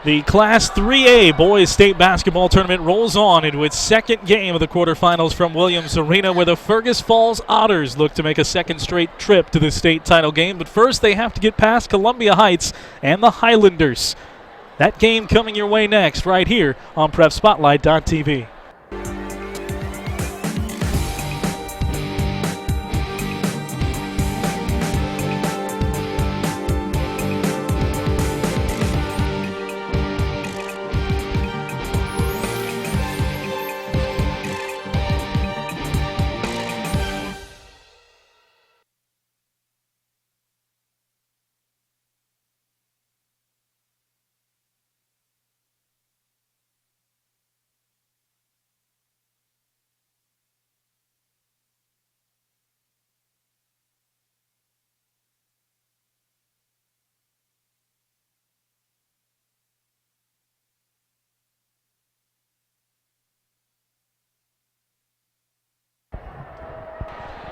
The Class 3A Boys State Basketball Tournament rolls on into its second game of the quarterfinals from Williams Arena, where the Fergus Falls Otters look to make a second straight trip to the state title game. But first, they have to get past Columbia Heights and the Highlanders. That game coming your way next, right here on PrepSpotlight.tv.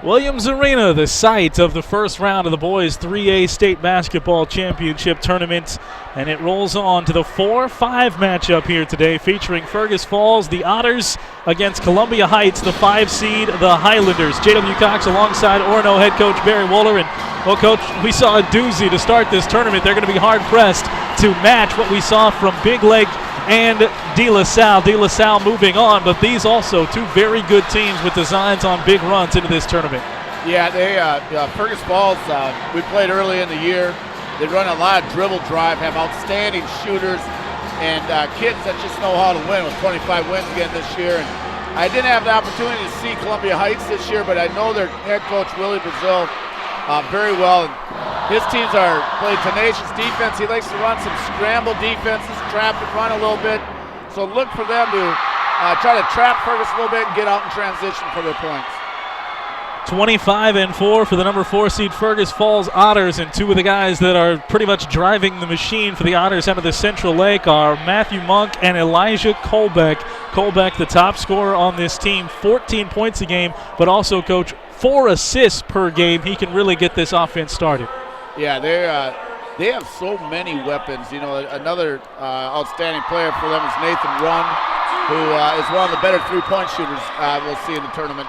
Williams Arena, the site of the first round of the Boys 3A State Basketball Championship Tournament. And it rolls on to the 4-5 matchup here today, featuring Fergus Falls, the Otters, against Columbia Heights, the 5 seed, the Highlanders. J.W. Cox alongside Orono head coach Barry Wohler. And, well, Coach, we saw a doozy to start this tournament. They're going to be hard-pressed to match what we saw from Big Lake and De La Salle. De La Salle moving on, but these also two very good teams with designs on big runs into this tournament. Yeah, Fergus Falls, we played early in the year. They run a lot of dribble drive, have outstanding shooters, and kids that just know how to win with 25 wins again this year. And I didn't have the opportunity to see Columbia Heights this year, but I know their head coach, Willie Brazil, very well. And his teams play tenacious defense. He likes to run some scramble defenses, trap and run a little bit. So look for them to try to trap Fergus a little bit and get out in transition for their points. 25-4 for the number 4 seed Fergus Falls Otters, and two of the guys that are pretty much driving the machine for the Otters out of the Central Lake are Matthew Monk and Elijah Colbeck. Colbeck, the top scorer on this team, 14 points a game, but also, Coach, 4 assists per game. He can really get this offense started. Yeah, they have so many weapons. You know, another outstanding player for them is Nathan Run, who is one of the better three-point shooters we'll see in the tournament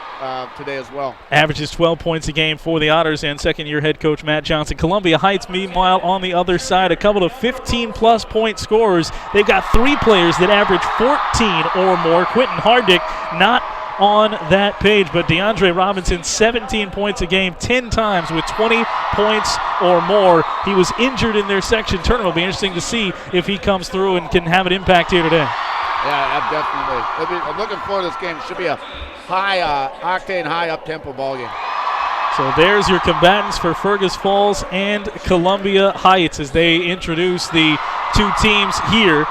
today as well. Averages 12 points a game for the Otters and second-year head coach Matt Johnson. Columbia Heights, meanwhile, on the other side, a couple of 15-plus point scorers. They've got 3 players that average 14 or more. Quentin Hardick not on that page, but DeAndre Robinson, 17 points a game, 10 times with 20 points or more. He was injured in their section tournament. It'll be interesting to see if he comes through and can have an impact here today. Yeah, definitely. I'm looking forward to this game. It should be a high octane, high up-tempo ball game. So there's your combatants for Fergus Falls and Columbia Heights as they introduce the two teams here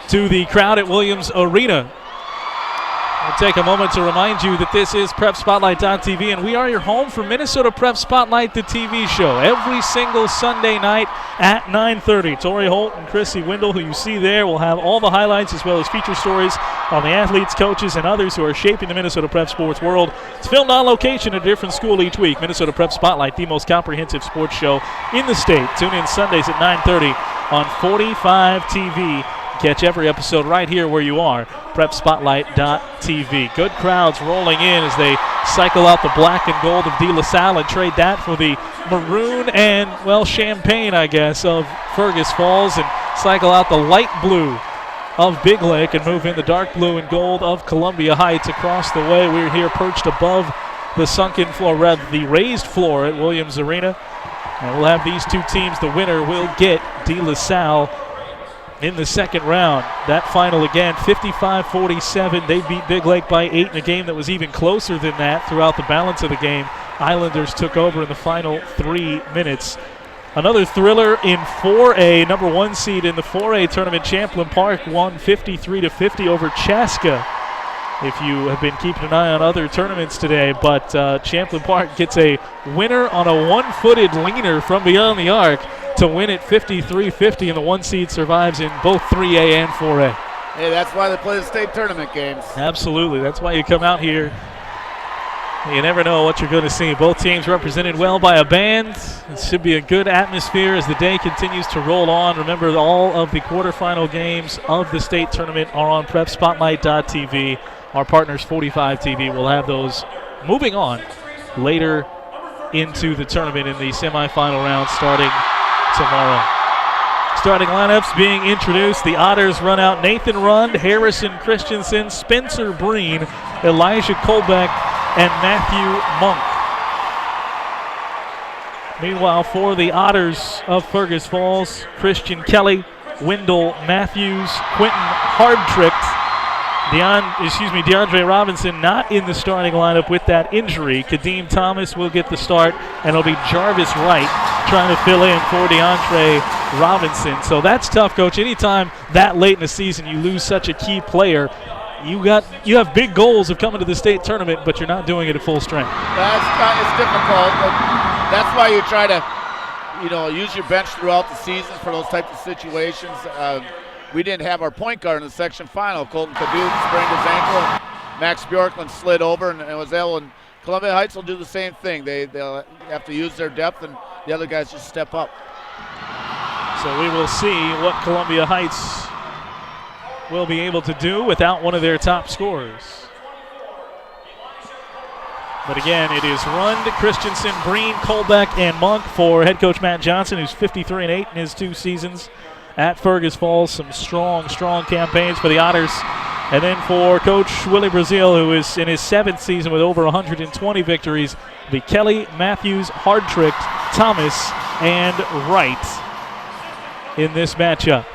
to the crowd at Williams Arena. I'll take a moment to remind you that this is PrepSpotlight.tv, and we are your home for Minnesota Prep Spotlight, the TV show, every single Sunday night at 9:30. Tori Holt and Chrissy Wendell, who you see there, will have all the highlights as well as feature stories on the athletes, coaches, and others who are shaping the Minnesota Prep sports world. It's filmed on location at a different school each week. Minnesota Prep Spotlight, the most comprehensive sports show in the state. Tune in Sundays at 9:30 on 45 TV. Catch every episode right here where you are, PrepSpotlight.tv. Good crowds rolling in as they cycle out the black and gold of De La Salle and trade that for the maroon and, well, champagne, I guess, of Fergus Falls, and cycle out the light blue of Big Lake and move in the dark blue and gold of Columbia Heights across the way. We're here perched above the sunken floor, the raised floor at Williams Arena. And we'll have these two teams. The winner will get De La Salle in the second round. That final again, 55-47. They beat Big Lake by 8 in a game that was even closer than that throughout the balance of the game. Islanders took over in the final 3 minutes. Another thriller in 4A, number 1 seed in the 4A tournament, Champlain Park won 53-50 over Chaska. If you have been keeping an eye on other tournaments today, but Champlain Park gets a winner on a one-footed leaner from beyond the arc to win it 53-50, and the 1 seed survives in both 3A and 4A. Hey, that's why they play the state tournament games. Absolutely. That's why you come out here You never know what you're going to see. Both teams represented well by a band. It should be a good atmosphere as the day continues to roll on. Remember, all of the quarterfinal games of the state tournament are on PrepSpotlight.tv. Our partners, 45 TV, will have those moving on later into the tournament in the semifinal round starting tomorrow. Starting lineups being introduced. The Otters run out Nathan Rund, Harrison Christensen, Spencer Breen, Elijah Colbeck, and Matthew Monk. Meanwhile, for the Otters of Fergus Falls, Christian Kelly, Wendell Matthews, Quentin Hardtrick, DeAndre Robinson not in the starting lineup with that injury. Kadeem Thomas will get the start, and it'll be Jarvis Wright trying to fill in for DeAndre Robinson. So that's tough, Coach. Anytime that late in the season you lose such a key player, you have big goals of coming to the state tournament, but you're not doing it at full strength. It's difficult, but that's why you try to, use your bench throughout the season for those types of situations. We didn't have our point guard in the section final. Colton Caduce sprained his ankle. Max Bjorklund slid over and was able. And Columbia Heights will do the same thing. They'll have to use their depth, and the other guys just step up. So we will see what Columbia Heights will be able to do without one of their top scorers. But again, it is Rund, Christensen, Breen, Colbeck, and Monk for head coach Matt Johnson, who's 53-8 in his 2 seasons at Fergus Falls. Some strong campaigns for the Otters. And then for Coach Willie Brazil, who is in his 7th season with over 120 victories, the Kelly, Matthews, Hardtrick, Thomas, and Wright in this matchup.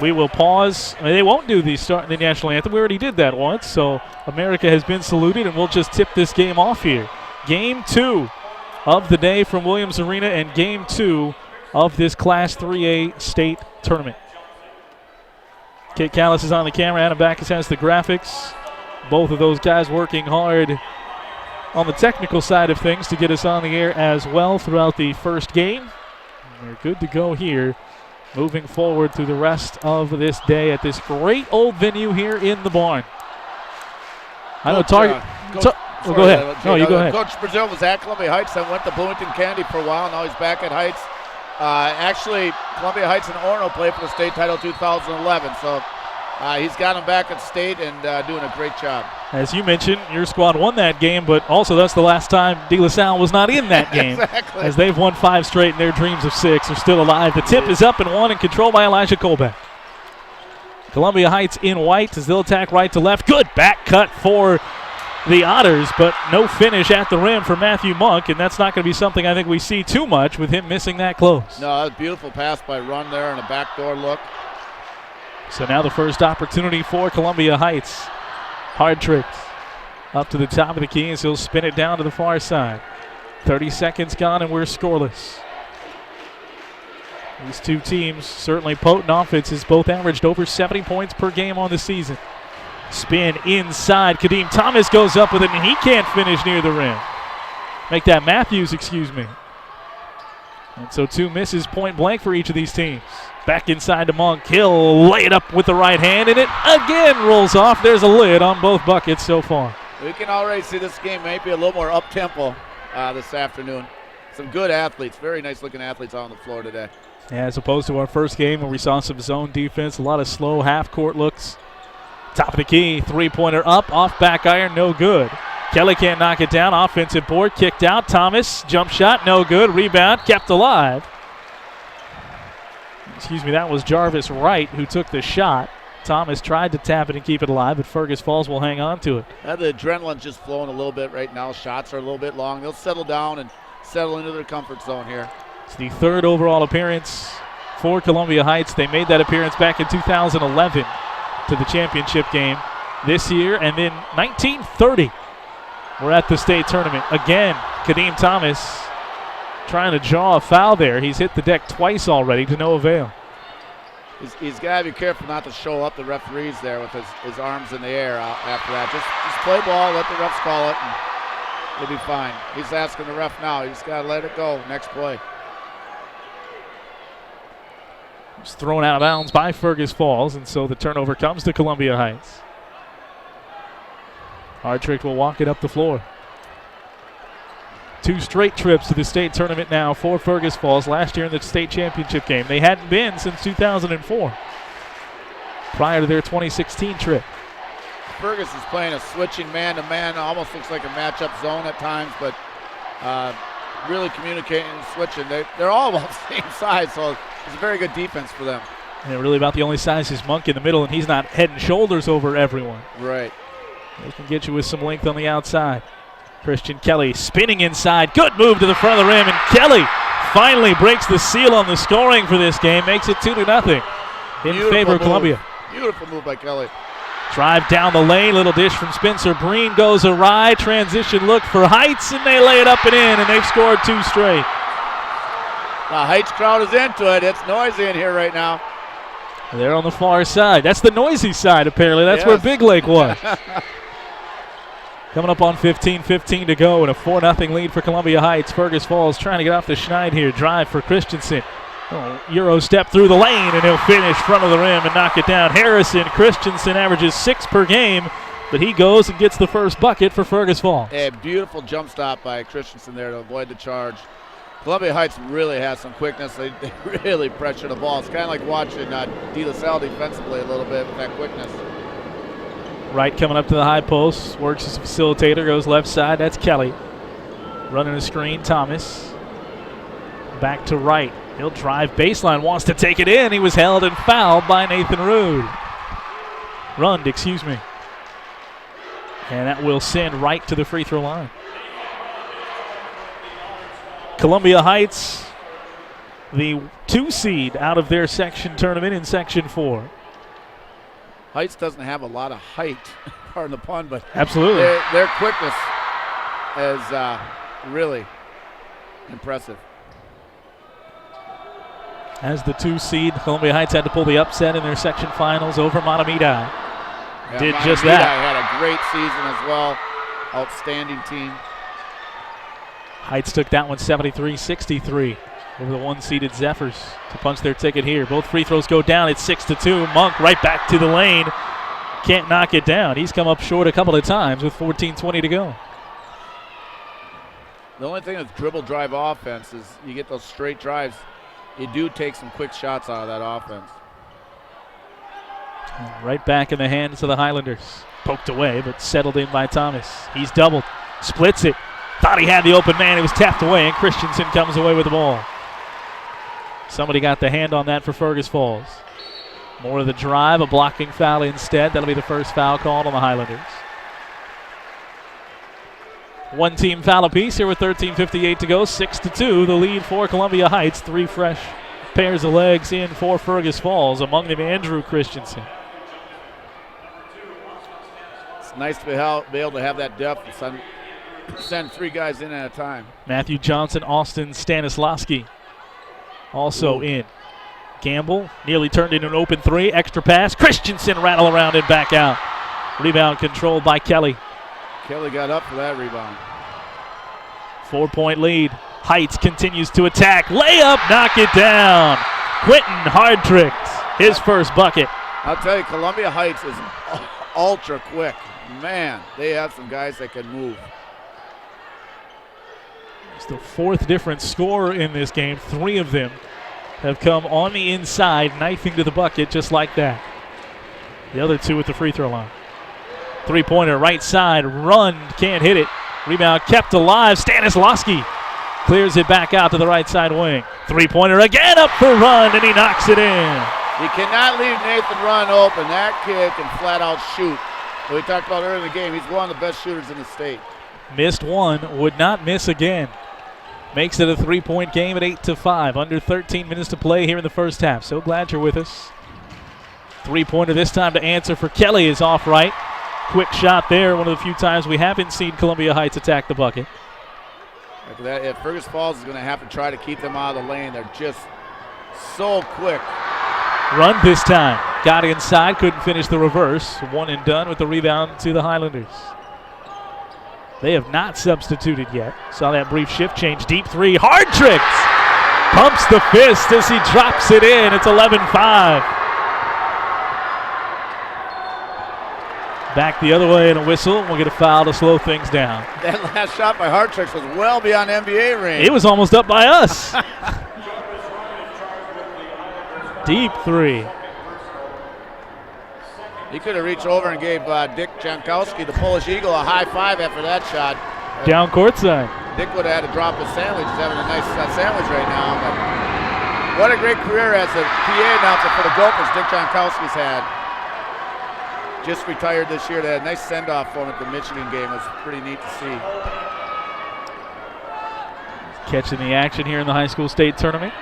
We will pause. They won't do the national anthem. We already did that once, so America has been saluted, and we'll just tip this game off here. Game 2 of the day from Williams Arena, and Game 2 of this Class 3A state tournament. Kate Callis is on the camera. Adam Backus has the graphics. Both of those guys working hard on the technical side of things to get us on the air as well throughout the first game. And we're good to go here, moving forward through the rest of this day at this great old venue here in the barn. I know Target. Go ahead. No, you go ahead. Coach Brazil was at Columbia Heights and went to Bloomington Kennedy for a while. Now he's back at Heights. Actually, Columbia Heights and Orono played for the state title 2011. So he's got him back at state and doing a great job. As you mentioned, your squad won that game, but also that's the last time De La Salle was not in that game. Exactly. As they've won 5 straight and their dreams of 6 are still alive. The tip is up and 1 and controlled by Elijah Colbeck. Columbia Heights in white as they'll attack right to left. Good back cut for the Otters, but no finish at the rim for Matthew Monk, and that's not going to be something I think we see too much with him missing that close. No, that was a beautiful pass by Rund there and a backdoor look. So now the first opportunity for Columbia Heights. Hardtrick up to the top of the key as he'll spin it down to the far side. 30 seconds gone and we're scoreless. These two teams certainly potent offenses, both averaged over 70 points per game on the season. Spin inside. Kadeem Thomas goes up with it, and he can't finish near the rim. Make that Matthews, excuse me. And so 2 misses point blank for each of these teams. Back inside to Monk. He'll lay it up with the right hand, and it again rolls off. There's a lid on both buckets so far. We can already see this game may be a little more up-tempo this afternoon. Some good athletes, very nice-looking athletes on the floor today. Yeah, as opposed to our first game where we saw some zone defense, a lot of slow half-court looks. Top of the key, 3-pointer up, off back iron, no good. Kelly can't knock it down. Offensive board, kicked out. Thomas, jump shot, no good. Rebound, kept alive. Excuse me, that was Jarvis Wright who took the shot. Thomas tried to tap it and keep it alive, but Fergus Falls will hang on to it. The adrenaline's just flowing a little bit right now. Shots are a little bit long. They'll settle down and settle into their comfort zone here. It's the 3rd overall appearance for Columbia Heights. They made that appearance back in 2011. To the championship game this year, and then 1930 we're at the state tournament again. Kadeem Thomas trying to draw a foul there. He's hit the deck twice already to no avail. He's got to be careful not to show up the referees there with his arms in the air after that. Just play ball, let the refs call it, and he'll be fine. He's asking the ref now. He's got to let it go. Next play. It's thrown out of bounds by Fergus Falls, and so the turnover comes to Columbia Heights. Hardtrick will walk it up the floor. 2 straight trips to the state tournament now for Fergus Falls. Last year in the state championship game. They hadn't been since 2004, prior to their 2016 trip. Fergus is playing a switching man-to-man. Almost looks like a matchup zone at times, but really communicating and switching. They're all about the same size, so it's a very good defense for them. And they're really about the only size is Monk in the middle, and he's not head and shoulders over everyone. Right. They can get you with some length on the outside. Christian Kelly spinning inside. Good move to the front of the rim, and Kelly finally breaks the seal on the scoring for this game. Makes it 2-0 in favor of Columbia. Beautiful move by Kelly. Drive down the lane. Little dish from Spencer Breen goes awry. Transition look for Heights, and they lay it up and in, and they've scored 2 straight. The Heights crowd is into it. It's noisy in here right now. They're on the far side. That's the noisy side, apparently. That's where Big Lake was. Coming up on 15 to go, and a 4-0 lead for Columbia Heights. Fergus Falls trying to get off the schneid here. Drive for Christensen. Euro step through the lane, and he'll finish front of the rim and knock it down. Christensen averages 6 per game, but he goes and gets the first bucket for Fergus Falls. A beautiful jump stop by Christensen there to avoid the charge. Columbia Heights really has some quickness. They really pressure the ball. It's kind of like watching De La Salle defensively a little bit with that quickness. Wright coming up to the high post, works as a facilitator, goes left side. That's Kelly. Running a screen, Thomas. Back to Wright. He'll drive baseline, wants to take it in. He was held and fouled by Nathan Rund, excuse me. And that will send Wright to the free throw line. Columbia Heights, the 2 seed out of their section tournament in Section 4. Heights doesn't have a lot of height, pardon the pun, but absolutely their quickness is really impressive. As the 2 seed, Columbia Heights had to pull the upset in their section finals over Matamidi. Did just that. Had a great season as well. Outstanding team. Heights took that one 73-63 over the 1-seeded Zephyrs to punch their ticket here. Both free throws go down. It's 6-2. Monk right back to the lane. Can't knock it down. He's come up short a couple of times with 14:20 to go. The only thing with dribble drive offense is you get those straight drives. You do take some quick shots out of that offense. And right back in the hands of the Highlanders. Poked away, but settled in by Thomas. He's doubled. Splits it. Thought he had the open man. It was tapped away, and Christensen comes away with the ball. Somebody got the hand on that for Fergus Falls. More of the drive, a blocking foul instead. That'll be the first foul called on the Highlanders. 1 team foul apiece here with 13:58 to go. 6-2, the lead for Columbia Heights. 3 fresh pairs of legs in for Fergus Falls, among them Andrew Christensen. It's nice to be able to have that depth and send 3 guys in at a time. Matthew Johnson, Austin Stanislavski also in. Gamble nearly turned into an open 3. Extra pass. Christensen rattle around and back out. Rebound controlled by Kelly. Kelly got up for that rebound. 4-point lead. Heights continues to attack. Layup, knock it down. Quentin Hardtricked, his first bucket. I'll tell you, Columbia Heights is ultra quick. Man, they have some guys that can move. It's the 4th different scorer in this game. 3 of them have come on the inside, knifing to the bucket just like that. The other 2 at the free throw line. 3-pointer, right side, Rund, can't hit it. Rebound kept alive. Stanislavski clears it back out to the right side wing. 3-pointer again up for Rund, and he knocks it in. You cannot leave Nathan Rund open. That kid can flat out shoot. We talked about earlier in the game, he's one of the best shooters in the state. Missed one, would not miss again. Makes it a 3-point game at 8-5. Under 13 minutes to play here in the first half. So glad you're with us. 3-pointer this time to answer for Kelly is off right. Quick shot there, one of the few times we haven't seen Columbia Heights attack the bucket. Like that, if Fergus Falls is going to have to try to keep them out of the lane, they're just so quick. Run this time. Got inside, couldn't finish the reverse. 1 and done with the rebound to the Highlanders. They have not substituted yet. Saw that brief shift change. Deep 3. Hardtricked. Pumps the fist as he drops it in. It's 11-5. Back the other way and a whistle. We'll get a foul to slow things down. That last shot by Hartrix was well beyond NBA range. It was almost up by us. Deep three. He could have reached over and gave Dick Jankowski, the Polish Eagle, a high five after that shot. Down courtside. Dick would have had to drop his sandwich. He's having a nice sandwich right now. But what a great career as a PA announcer for the Gophers Dick Jankowski's had. Just retired this year. They had a nice send-off for him at the Michigan game. It was pretty neat to see. Catching the action here in the high school state tournament.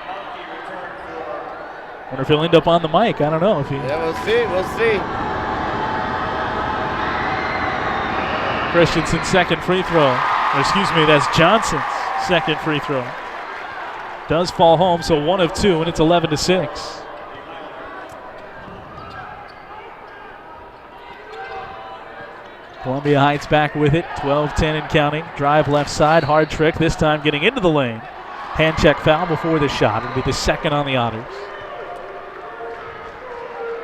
Wonder if he'll end up on the mic. I don't know. If he... Yeah, we'll see. We'll see. Christensen's second free throw. Excuse me, that's Johnson's second free throw. Does fall home, so 1 of 2, and it's 11-6. Columbia Heights back with it, 12-10 and counting. Drive left side, hard trick, this time getting into the lane. Hand check foul before the shot. It'll be the second on the Otters.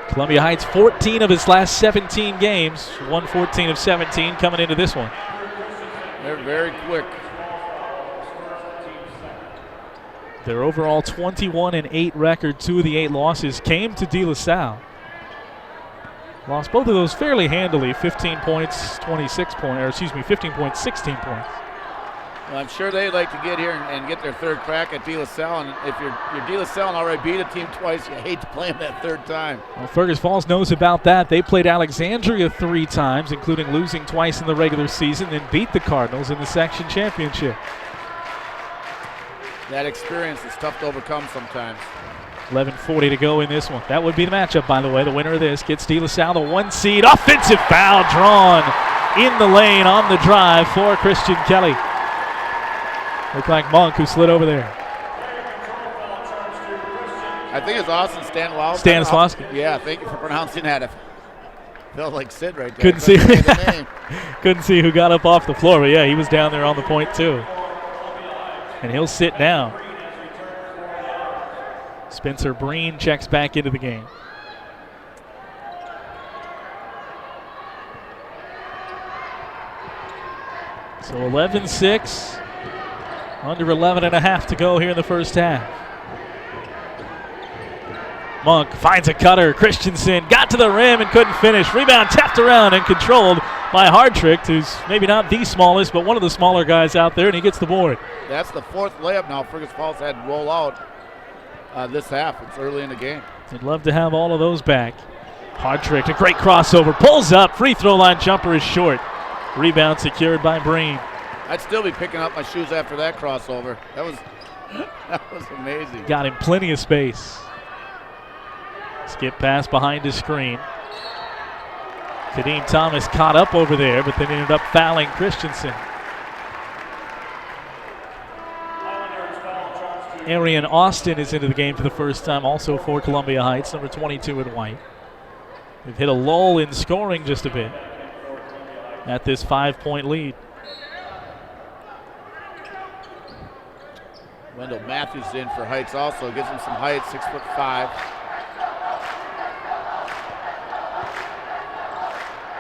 Columbia Heights 14 of his last 17 games, won 14 of 17 coming into this one. They're very quick. Their overall 21-8 record, 2 of the 8 losses came to De La Salle. Lost both of those fairly handily, 15 points, 26 points, or excuse me, 15 points, 16 points. Well, I'm sure they'd like to get here and get their third crack at De La Salle. And if you're De La Salle and already beat a team twice, you hate to play them that third time. Well, Fergus Falls knows about that. They played Alexandria 3 times, including losing twice in the regular season, then beat the Cardinals in the section championship. That experience is tough to overcome sometimes. 11:40 to go in this one. That would be the matchup, by the way. The winner of this gets De La Salle, the 1 seed. Offensive foul drawn in the lane on the drive for Christian Kelly. Looked like Monk who slid over there. I think it's Austin Stanislawski. Stanislawski. Yeah, thank you for pronouncing that. It felt like Sid right there. Couldn't see. Couldn't see who got up off the floor, but yeah, he was down there on the point too. And he'll sit down. Spencer Breen checks back into the game. So 11-6, under 11 and a half to go here in the first half. Monk finds a cutter. Christensen got to the rim and couldn't finish. Rebound tapped around and controlled by Hardtrick, who's maybe not the smallest, but one of the smaller guys out there, and he gets the board. That's the 4th layup now Fergus Falls had to roll out this half. It's early in the game. They'd love to have all of those back. Hardtrick, a great crossover, pulls up, free throw line jumper is short. Rebound secured by Breen. I'd still be picking up my shoes after that crossover. That was amazing. Got him plenty of space. Skip pass behind his screen. Kadeem Thomas caught up over there, but then ended up fouling Christensen. Arian Austin is into the game for the first time, also for Columbia Heights, number 22 in white. They've hit a lull in scoring just a bit at this 5-point lead. Wendell Matthews in for Heights also. Gives him some height, 6'5".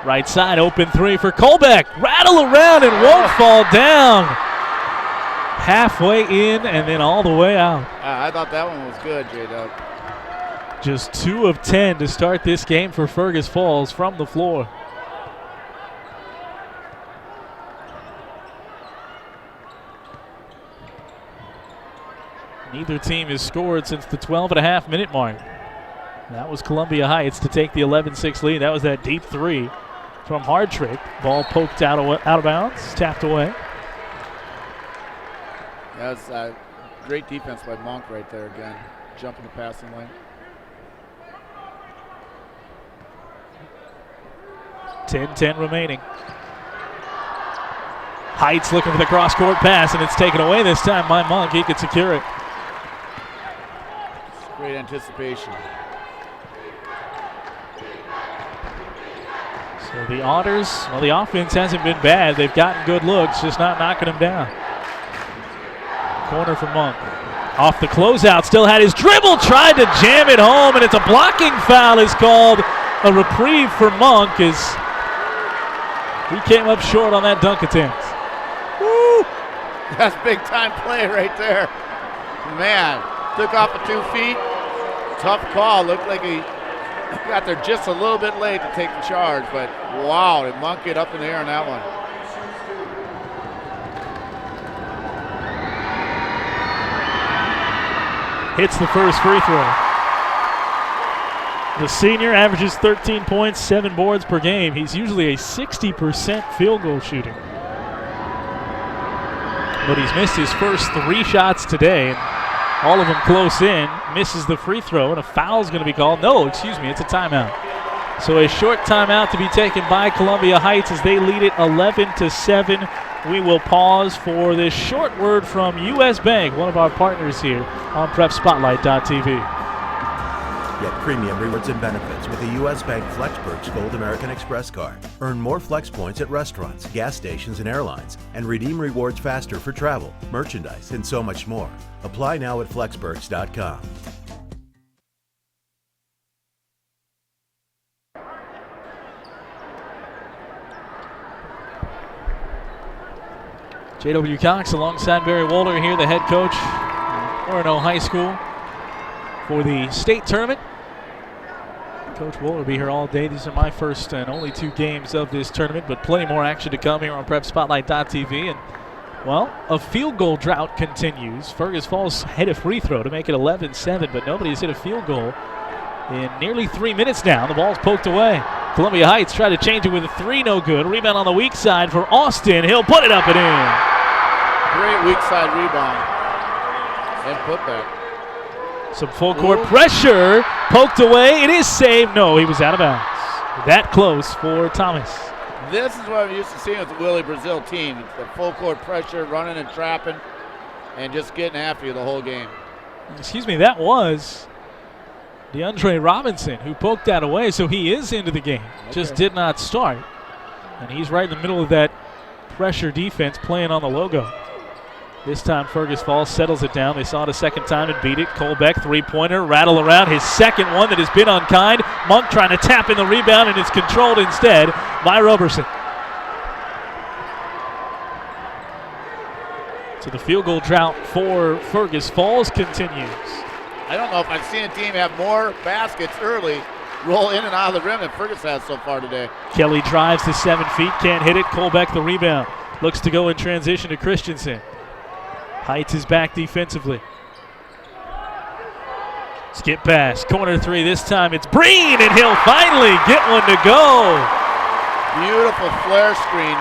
Right side, open 3 for Colbeck. Rattle around and won't fall down. Halfway in and then all the way out. I thought that one was good, J-Dub. Just 2 of 10 to start this game for Fergus Falls from the floor. Neither team has scored since the 12.5-minute mark. That was Columbia Heights to take the 11-6 lead. That was that deep 3 from Hardtrick. Ball poked out of bounds, tapped away. That was great defense by Monk right there again, jumping the passing lane. 10-10 remaining. Heights looking for the cross-court pass, and it's taken away this time by Monk. He could secure it. Great anticipation. So the Otters, well, the offense hasn't been bad. They've gotten good looks, just not knocking them down. Corner for Monk. Off the closeout, still had his dribble, tried to jam it home, and it's a blocking foul is called. A reprieve for Monk as He came up short on that dunk attempt. Woo! That's big time play right there. Man, took off of 2 feet. Tough call. Looked like he got there just a little bit late to take the charge, but wow, they monkeyed up in the air on that one. Hits the first free throw. The senior averages 13 points, 7 boards per game. He's usually a 60% field goal shooter. But he's missed his first 3 shots today, and all of them close in. Misses the free throw, and a foul's going to be called. No, excuse me, it's a timeout. So a short timeout to be taken by Columbia Heights as they lead it 11-7. We will pause for this short word from U.S. Bank, one of our partners here on PrepSpotlight.tv. Get premium rewards and benefits with the U.S. Bank FlexPerks Gold American Express card. Earn more Flex points at restaurants, gas stations, and airlines, and redeem rewards faster for travel, merchandise, and so much more. Apply now at flexperks.com. J.W. Cox alongside Barry Wolder here, the head coach at Orono High School for the state tournament. Coach Wolder will be here all day. These are my first and only 2 games of this tournament, but plenty more action to come here on PrepSpotlight.tv. And, well, a field goal drought continues. Fergus Falls hit a free throw to make it 11-7, but nobody's hit a field goal in nearly 3 minutes now. The ball's poked away. Columbia Heights try to change it with a 3, no good. Rebound on the weak side for Austin. He'll put it up and in. Great weak side rebound and putback. Some full court pressure, poked away. It is saved. No, he was out of bounds. That close for Thomas. This is what I'm used to seeing with the Willie Brazil team. It's the full court pressure, running and trapping, and just getting after you the whole game. Excuse me, that was DeAndre Robinson who poked that away, so he is into the game. Okay. Just did not start. And he's right in the middle of that pressure defense playing on the logo. This time Fergus Falls settles it down. They saw it a second time and beat it. Colbeck, 3-pointer, rattle around. His second one that has been unkind. Monk trying to tap in the rebound, and it's controlled instead by Roberson. So the field goal drought for Fergus Falls continues. I don't know if I've seen a team have more baskets early roll in and out of the rim than Fergus has so far today. Kelly drives to 7 feet, can't hit it. Colbeck the rebound. Looks to go in transition to Christensen. Heights is back defensively. Skip pass, corner 3 this time. It's Breen, and he'll finally get one to go. Beautiful flare screen,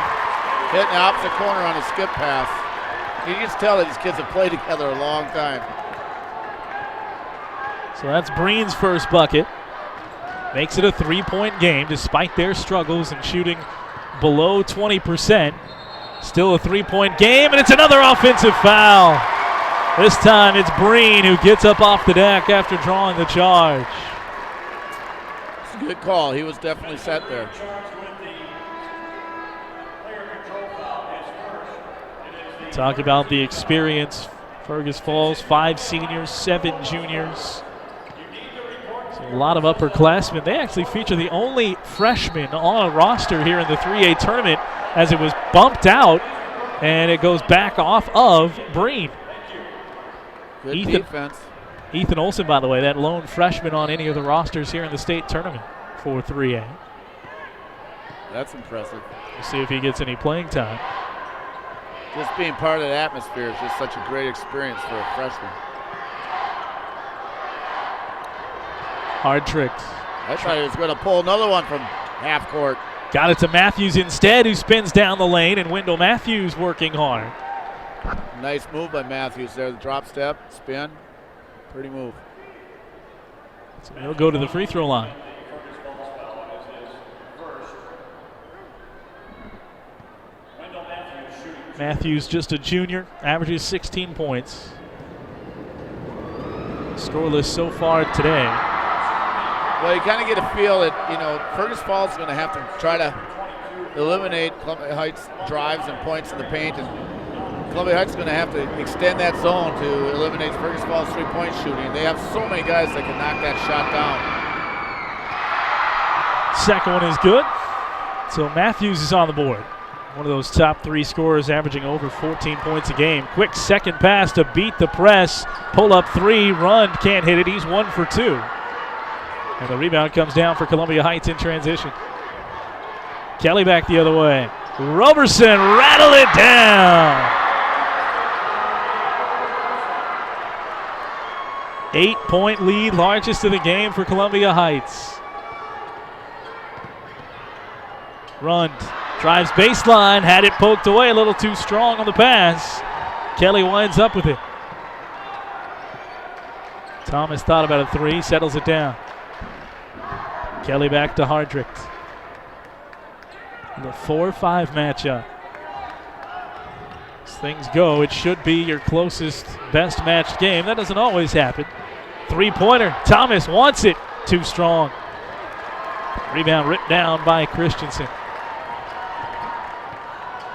hitting the opposite corner on a skip pass. You can just tell that these kids have played together a long time. So that's Breen's first bucket. Makes it a 3-point game despite their struggles and shooting below 20%. Still a 3-point game, and it's another offensive foul. This time it's Breen who gets up off the deck after drawing the charge. It's a good call. He was definitely set there. Talk about the experience. Fergus Falls, 5 seniors, 7 juniors. A lot of upperclassmen. They actually feature the only freshman on a roster here in the 3A tournament as it was bumped out, and it goes back off of Breen. Good defense. Ethan Olson, by the way, that lone freshman on any of the rosters here in the state tournament for 3A. That's impressive. We'll see if he gets any playing time. Just being part of that atmosphere is just such a great experience for a freshman. Hard tricks. I thought he was going to pull another one from half court. Got it to Matthews instead, who spins down the lane, and Wendell Matthews working hard. Nice move by Matthews there. The drop step, spin. Pretty move. So he'll go to the free throw line. Matthews, just a junior, averages 16 points. Scoreless so far today. Well, you kind of get a feel that, Fergus Falls is going to have to try to eliminate Columbia Heights drives and points in the paint, and Columbia Heights is going to have to extend that zone to eliminate Fergus Falls' three-point shooting. They have so many guys that can knock that shot down. Second one is good. So Matthews is on the board. One of those top 3 scorers, averaging over 14 points a game. Quick second pass to beat the press. Pull up 3, run, can't hit it. He's 1 for 2. And the rebound comes down for Columbia Heights in transition. Kelly back the other way. Roberson rattle it down. 8-point lead, largest of the game for Columbia Heights. Rund drives baseline, had it poked away a little too strong on the pass. Kelly winds up with it. Thomas thought about a 3, settles it down. Kelly back to Hardrick. The 4-5 matchup. As things go, it should be your closest, best matched game. That doesn't always happen. 3-pointer. Thomas wants it. Too strong. Rebound ripped down by Christensen.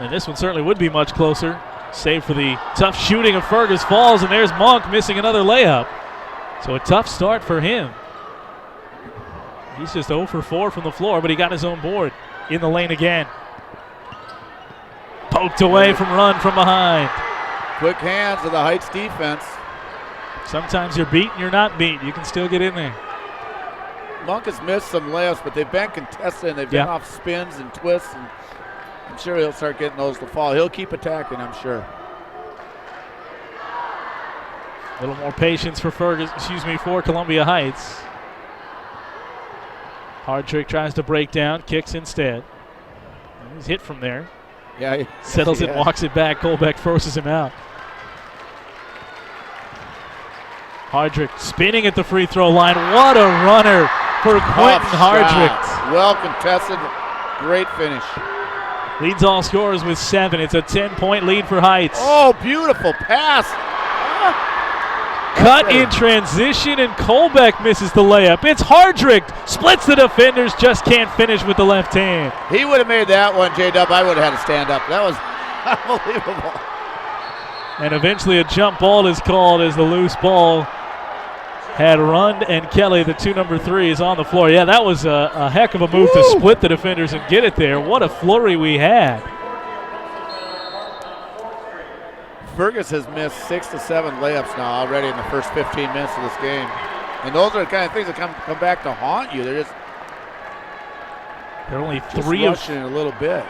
And this one certainly would be much closer, save for the tough shooting of Fergus Falls, and there's Monk missing another layup. So a tough start for him. He's just 0 for 4 from the floor, but he got his own board. In the lane again. Poked away from Rund from behind. Quick hands of the Heights defense. Sometimes you're beat and you're not beat. You can still get in there. Monk has missed some layups, but they've been contested and they've been off spins and twists. And I'm sure he'll start getting those to fall. He'll keep attacking, I'm sure. A little more patience for for Columbia Heights. Hardrick tries to break down, kicks instead. He's hit from there. Yeah, settles it, walks it back. Colbeck forces him out. Hardrick spinning at the free throw line. What a runner for Quentin Hardrick. Well contested, great finish. Leads all scorers with 7. It's a 10-point lead for Heights. Oh, beautiful pass. Cut in transition, and Colbeck misses the layup. It's Hardrick, splits the defenders, just can't finish with the left hand. He would have made that one, J-Dub. I would have had to stand up. That was unbelievable. And eventually a jump ball is called as the loose ball had Rund and Kelly, the 2 number 3s, on the floor. Yeah, that was a heck of a move to split the defenders and get it there. What a flurry we had. Fergus has missed 6 to 7 layups now already in the first 15 minutes of this game. And those are the kind of things that come back to haunt you. They're only 3 of a little bit.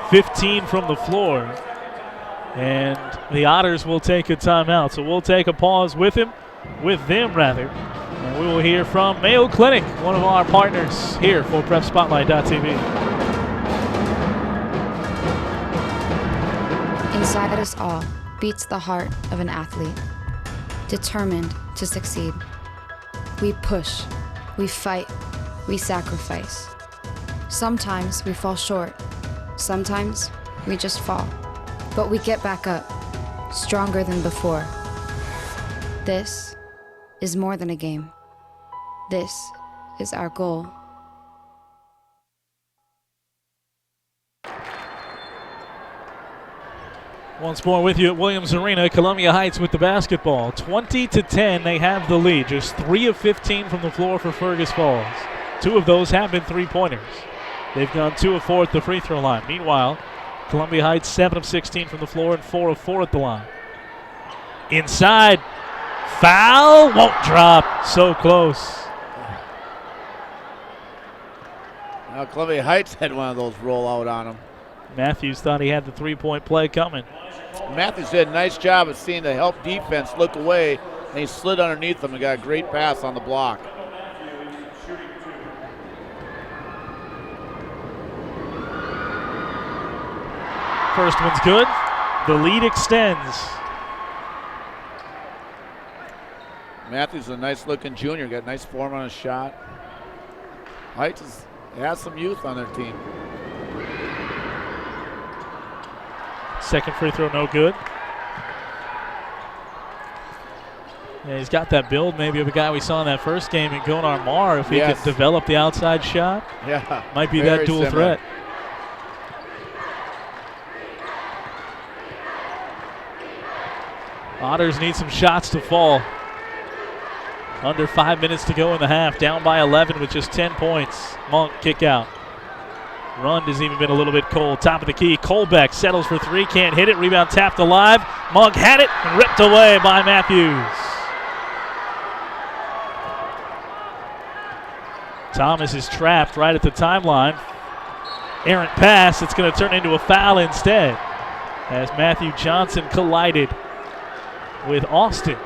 15 from the floor. And the Otters will take a timeout. So we'll take a pause with them. And we will hear from Mayo Clinic, one of our partners here for PrepSpotlight.tv. Inside us all beats the heart of an athlete, determined to succeed. We push, we fight, we sacrifice. Sometimes we fall short, sometimes we just fall, but we get back up, stronger than before. This is more than a game. This is our goal. Once more with you at Williams Arena, Columbia Heights with the basketball. 20-10, they have the lead. Just 3 of 15 from the floor for Fergus Falls. 2 of those have been 3-pointers. They've gone 2 of 4 at the free throw line. Meanwhile, Columbia Heights 7 of 16 from the floor and 4 of 4 at the line. Inside, foul, won't drop. So close. Now Columbia Heights had one of those roll out on him. Matthews thought he had the 3-point play coming. Matthews did a nice job of seeing the help defense look away, and he slid underneath them and got a great pass on the block. First one's good. The lead extends. Matthews is a nice-looking junior, got nice form on his shot. Heights has some youth on their team. Second free throw, no good. Yeah, he's got that build maybe of a guy we saw in that first game in Gonar Mar. If he can develop the outside shot, might be that dual threat. Otters need some shots to fall. Under 5 minutes to go in the half, down by 11 with just 10 points. Monk kick out. Rund has even been a little bit cold. Top of the key. Colbeck settles for three. Can't hit it. Rebound tapped alive. Monk had it and ripped away by Matthews. Thomas is trapped right at the timeline. Errant pass. It's going to turn into a foul instead as Matthew Johnson collided with Austin.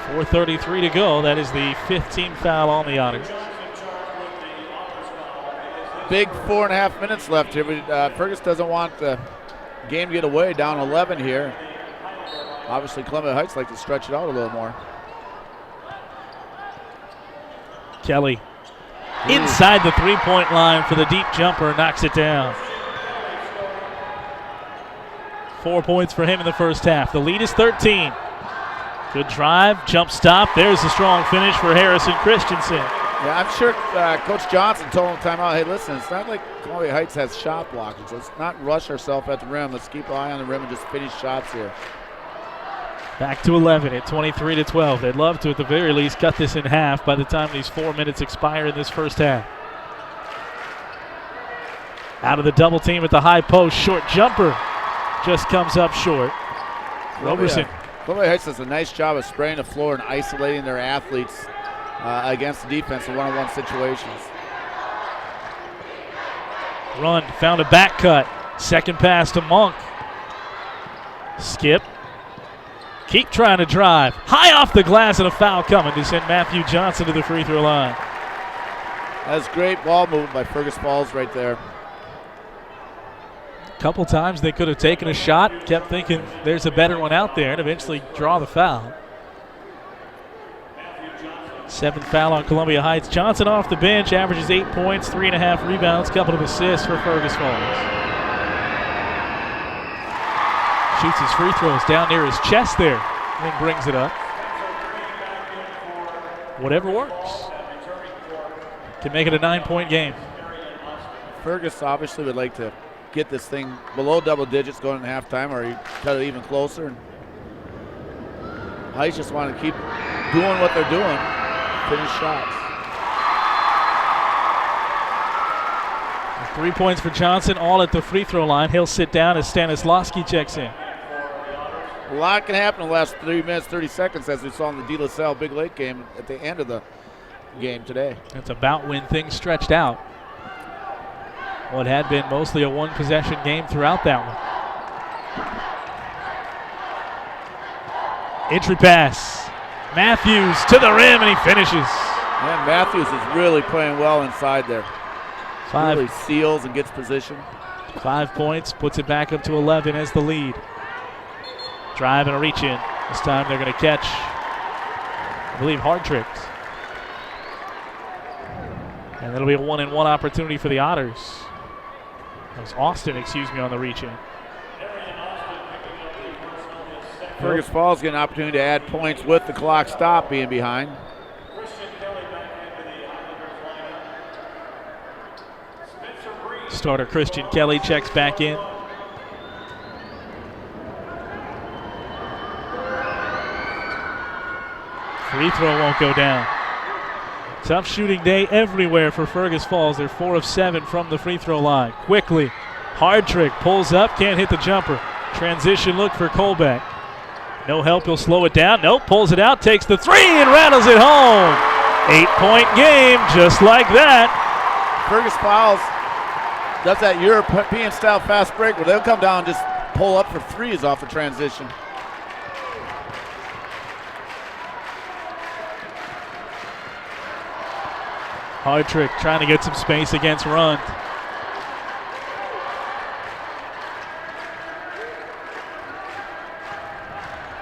4:33 to go. That is the 15th foul on the Otters. Big 4.5 minutes left here. Fergus doesn't want the game to get away, down 11 here. Obviously, Columbia Heights like to stretch it out a little more. Kelly inside the three-point line for the deep jumper, knocks it down. 4 points for him in the first half. The lead is 13. Good drive, jump stop. There's a strong finish for Harrison Christensen. Yeah, I'm sure Coach Johnson told him timeout, hey, listen, it's not like Columbia Heights has shot blockers. Let's not rush ourselves at the rim. Let's keep an eye on the rim and just finish shots here. Back to 11 at 23-12. They'd love to, at the very least, cut this in half by the time these 4 minutes expire in this first half. Out of the double team at the high post. Short jumper just comes up short. Roberson. Columbia Heights does a nice job of spraying the floor and isolating their athletes against the defense in one-on-one situations. Rund found a back cut. Second pass to Monk. Skip. Keep trying to drive. High off the glass and a foul coming to send Matthew Johnson to the free throw line. That's great ball movement by Fergus Falls right there. A couple times they could have taken a shot, kept thinking there's a better one out there, and eventually draw the foul. Seventh foul on Columbia Heights. Johnson off the bench, averages 8 points, 3.5 rebounds, couple of assists for Fergus Falls. Shoots his free throws down near his chest there, and then brings it up. Whatever works. Can make it a 9-point game. Fergus obviously would like to get this thing below double digits going in halftime, or you cut it even closer. And Heights just want to keep doing what they're doing, finish shots. 3 points for Johnson, all at the free throw line. He'll sit down as Stanislawski checks in. A lot can happen in the last 3 minutes, 30 seconds, as we saw in the De La Salle Big Lake game at the end of the game today. That's about when things stretched out. What had been mostly a one-possession game throughout that one. Entry pass. Matthews to the rim, and he finishes. Yeah, Matthews is really playing well inside there. Five. Really seals and gets position. 5 points, puts it back up to 11 as the lead. Drive and a reach in. This time they're going to catch, I believe, hard tricks. And that'll be a 1-and-1 opportunity for the Otters. That was Austin, on the reach in. Fergus Falls getting an opportunity to add points with the clock stop being behind. Starter Christian Kelly checks back in. Free throw won't go down. Tough shooting day everywhere for Fergus Falls. They're 4 of 7 from the free throw line. Quickly, hard trick, pulls up, can't hit the jumper. Transition look for Colbeck. No help, he'll slow it down. Nope, pulls it out, takes the three and rattles it home. 8-point game, just like that. Fergus Falls does that European style fast break where they'll come down and just pull up for threes off the transition. Hard trick, trying to get some space against Rund.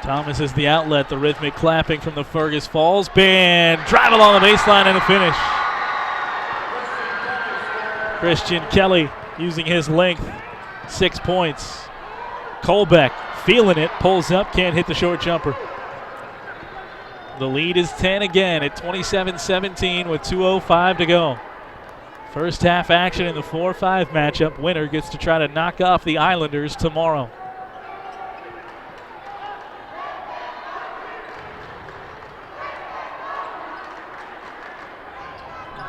Thomas is the outlet, the rhythmic clapping from the Fergus Falls band. Drive along the baseline and a finish. Christian Kelly using his length, 6 points. Colbeck feeling it, pulls up, can't hit the short jumper. The lead is 10 again at 27-17 with 2:05 to go. First half action in the 4-5 matchup. Winner gets to try to knock off the Islanders tomorrow.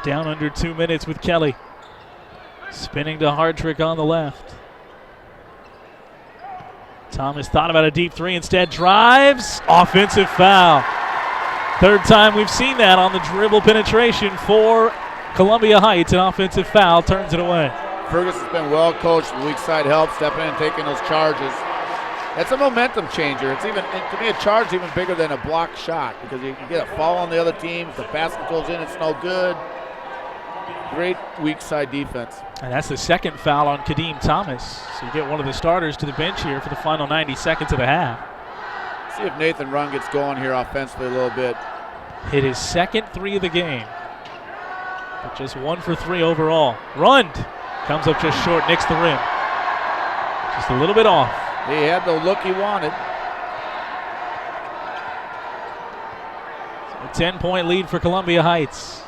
Down under 2 minutes with Kelly. Spinning to Hardtrick on the left. Thomas thought about a deep three, instead drives. Offensive foul. Third time we've seen that on the dribble penetration for Columbia Heights. An offensive foul turns it away. Fergus has been well coached. The weak side help, stepping in and taking those charges. It's a momentum changer. It's even, to me, a charge is even bigger than a block shot because you get a foul on the other team. If the basket goes in, it's no good. Great weak side defense. And that's the second foul on Kadeem Thomas. So you get one of the starters to the bench here for the final 90 seconds of the half. See if Nathan Run gets going here offensively a little bit. Hit his second three of the game, but just 1 for 3 overall. Rund comes up just short, nicks the rim. Just a little bit off. He had the look he wanted. So a 10-point lead for Columbia Heights.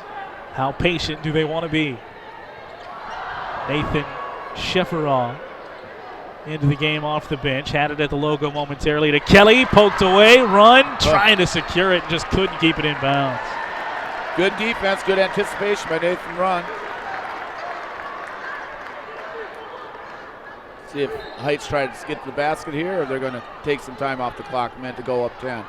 How patient do they want to be? Nathan Shefferall into the game off the bench. Had it at the logo momentarily to Kelly. Poked away. Run. Trying to secure it. Just couldn't keep it in bounds. Good defense. Good anticipation by Nathan Run. See if Heights try to get to the basket here, or they're going to take some time off the clock, meant to go up 10.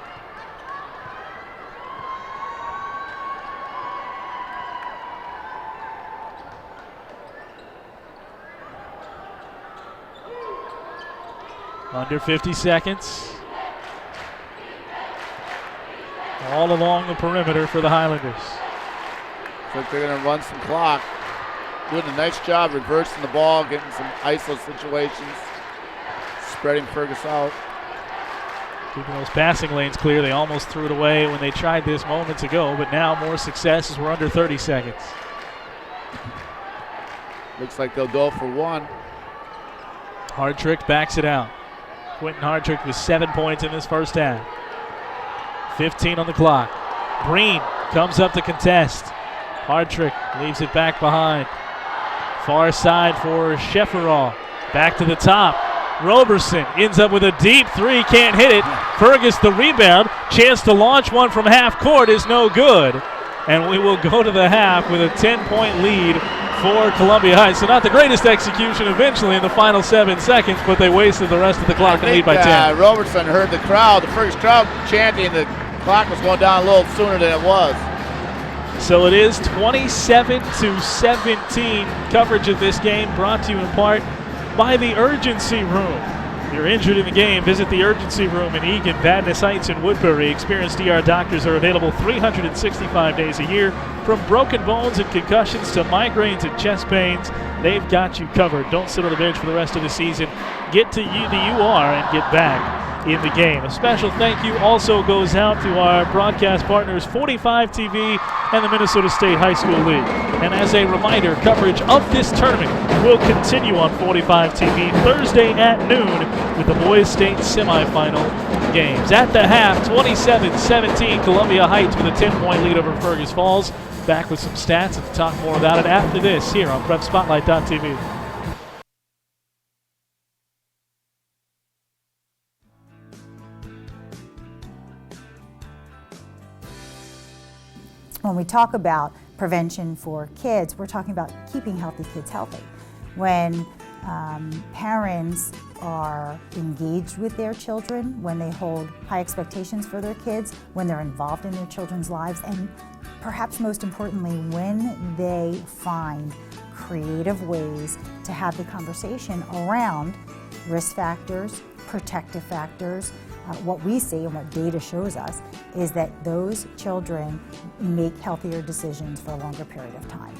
Under 50 seconds. All along the perimeter for the Highlanders. Looks like they're going to run some clock. Doing a nice job reversing the ball, getting some ISO situations, spreading Fergus out. Keeping those passing lanes clear. They almost threw it away when they tried this moments ago, but now more success as we're under 30 seconds. Looks like they'll go for one. Hardtrick backs it out. Quentin Hardtrick with 7 points in this first half. 15 on the clock. Breen comes up to contest. Hardtrick leaves it back behind. Far side for Shefferall. Back to the top. Roberson ends up with a deep three. Can't hit it. Fergus the rebound. Chance to launch one from half court is no good. And we will go to the half with a 10-point lead for Columbia Heights. So not the greatest execution eventually in the final 7 seconds, but they wasted the rest of the clock and lead by 10. Robertson heard the crowd, the Fergus crowd chanting. The clock was going down a little sooner than it was. So it is 27-17. Coverage of this game brought to you in part by the Urgency Room. If you're injured in the game, visit the Urgency Room in Eagan, Vadnais Heights, and Woodbury. Experienced ER doctors are available 365 days a year. From broken bones and concussions to migraines and chest pains, they've got you covered. Don't sit on the bench for the rest of the season. Get to the UR and get back in the game. A special thank you also goes out to our broadcast partners 45 TV and the Minnesota State High School League. And as a reminder, coverage of this tournament will continue on 45 TV Thursday at noon with the Boys State semifinal games. At the half, 27-17, Columbia Heights with a 10-point lead over Fergus Falls. Back with some stats and talk more about it after this here on PrepSpotlight.tv. When we talk about prevention for kids, we're talking about keeping healthy kids healthy. When parents are engaged with their children, when they hold high expectations for their kids, when they're involved in their children's lives, and perhaps most importantly, when they find creative ways to have the conversation around risk factors, protective factors. What we see and what data shows us is that those children make healthier decisions for a longer period of time.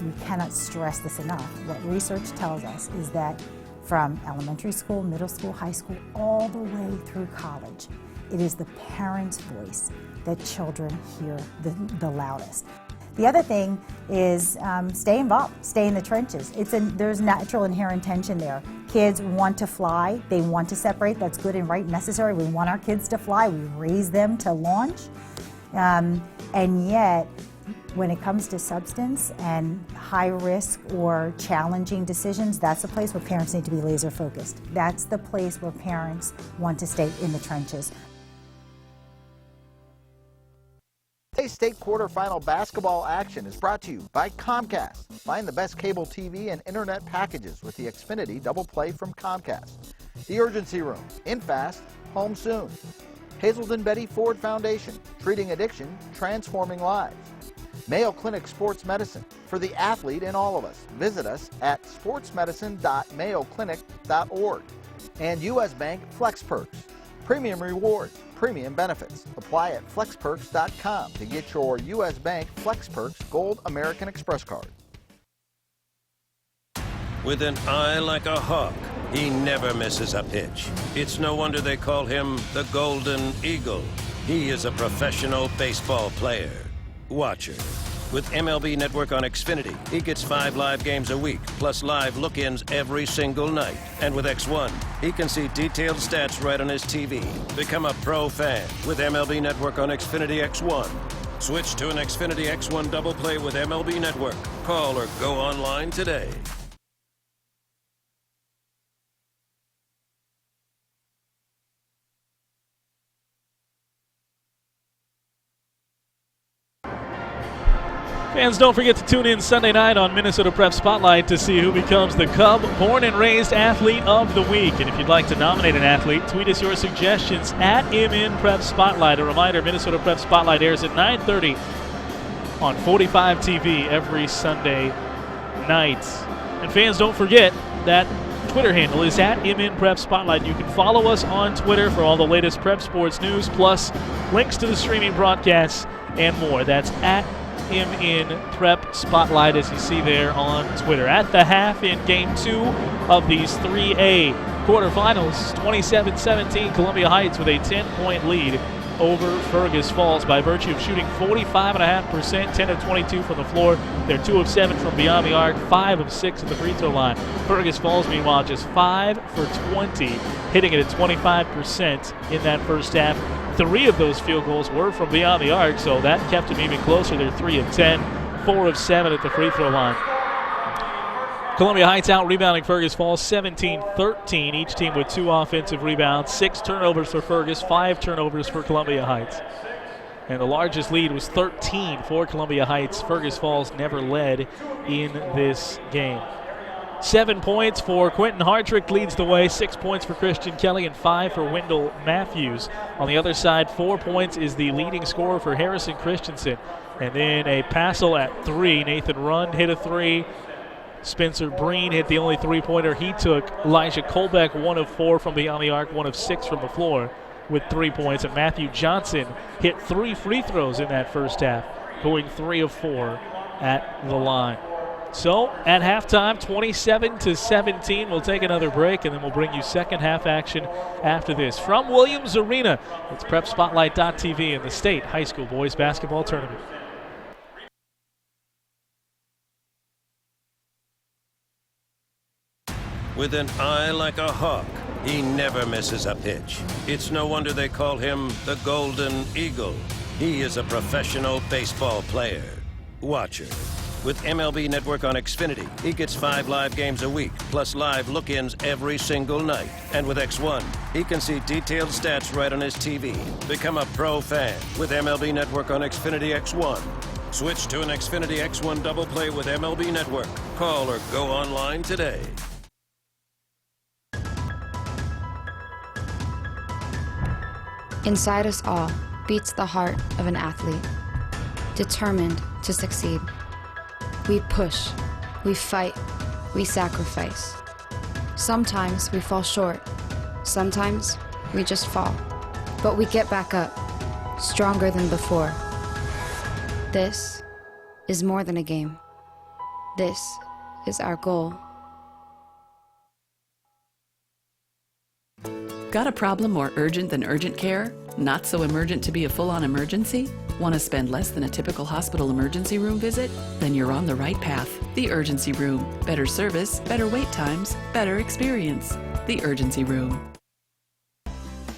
We cannot stress this enough. What research tells us is that from elementary school, middle school, high school, all the way through college, it is the parent's voice that children hear the loudest. The other thing is stay involved, stay in the trenches. There's natural inherent tension there. Kids want to fly, they want to separate, that's good and right and necessary. We want our kids to fly, we raise them to launch. And yet, when it comes to substance and high risk or challenging decisions, that's the place where parents need to be laser focused. That's the place where parents want to stay in the trenches. Today's state quarterfinal basketball action is brought to you by Comcast. Find the best cable TV and internet packages with the Xfinity Double Play from Comcast. The Urgency Room, in fast, home soon. Hazelden Betty Ford Foundation, treating addiction, transforming lives. Mayo Clinic Sports Medicine, for the athlete in all of us. Visit us at sportsmedicine.mayoclinic.org. And U.S. Bank Flex Perks, premium rewards, premium benefits. Apply at flexperks.com to get your U.S. Bank Flex Perks Gold American Express card. With an eye like a hawk, he never misses a pitch. It's no wonder they call him the Golden Eagle. He is a professional baseball player. Watcher. With MLB Network on Xfinity, he gets 5 live games a week, plus live look-ins every single night. And with X1, he can see detailed stats right on his TV. Become a pro fan with MLB Network on Xfinity X1. Switch to an Xfinity X1 Double Play with MLB Network. Call or go online today. Fans, don't forget to tune in Sunday night on Minnesota Prep Spotlight to see who becomes the Cub Born and Raised Athlete of the Week. And if you'd like to nominate an athlete, tweet us your suggestions at MN Prep Spotlight. A reminder, Minnesota Prep Spotlight airs at 9:30 on 45 TV every Sunday night. And fans, don't forget that Twitter handle is at MN Prep Spotlight. You can follow us on Twitter for all the latest prep sports news, plus links to the streaming broadcasts and more. That's at MN Prep Spotlight, as you see there on Twitter. At the half in Game 2 of these 3A quarterfinals, 27-17, Columbia Heights with a 10-point lead over Fergus Falls by virtue of shooting 45.5%, 10 of 22 from the floor. They're 2 of 7 from beyond the arc, 5 of 6 at the free throw line. Fergus Falls, meanwhile, just 5 for 20, hitting it at 25% in that first half. 3 of those field goals were from beyond the arc, so that kept them even closer. They're 3 of 10, 4 of 7 at the free throw line. Columbia Heights out rebounding Fergus Falls 17-13, each team with 2 offensive rebounds, 6 turnovers for Fergus, 5 turnovers for Columbia Heights. And the largest lead was 13 for Columbia Heights. Fergus Falls never led in this game. 7 points for Quentin Hartrick leads the way, 6 points for Christian Kelly, and 5 for Wendell Matthews. On the other side, 4 points is the leading scorer for Harrison Christensen. And then a Passel at 3. Nathan Rund hit a 3. Spencer Breen hit the only 3-pointer he took. Elijah Colbeck, 1 of 4 from beyond the arc, 1 of 6 from the floor with 3 points. And Matthew Johnson hit 3 free throws in that first half, going 3 of 4 at the line. So at halftime, 27-17. We'll take another break, and then we'll bring you second half action after this. From Williams Arena, it's PrepSpotlight.tv and the State High School Boys Basketball Tournament. With an eye like a hawk, he never misses a pitch. It's no wonder they call him the Golden Eagle. He is a professional baseball player. Watcher. With MLB Network on Xfinity, he gets 5 live games a week, plus live look-ins every single night. And with X1, he can see detailed stats right on his TV. Become a pro fan with MLB Network on Xfinity X1. Switch to an Xfinity X1 Double Play with MLB Network. Call or go online today. Inside us all beats the heart of an athlete, determined to succeed. We push, we fight, we sacrifice. Sometimes we fall short, sometimes we just fall. But we get back up, stronger than before. This is more than a game. This is our goal. Got a problem more urgent than urgent care? Not so emergent to be a full-on emergency? Want to spend less than a typical hospital emergency room visit? Then you're on the right path. The Urgency Room. Better service, better wait times, better experience. The Urgency Room.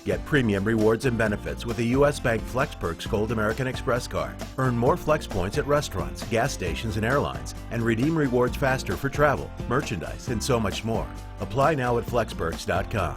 Get premium rewards and benefits with a U.S. Bank Flex Perks Gold American Express card. Earn more Flex points at restaurants, gas stations, and airlines, and redeem rewards faster for travel, merchandise, and so much more. Apply now at flexperks.com.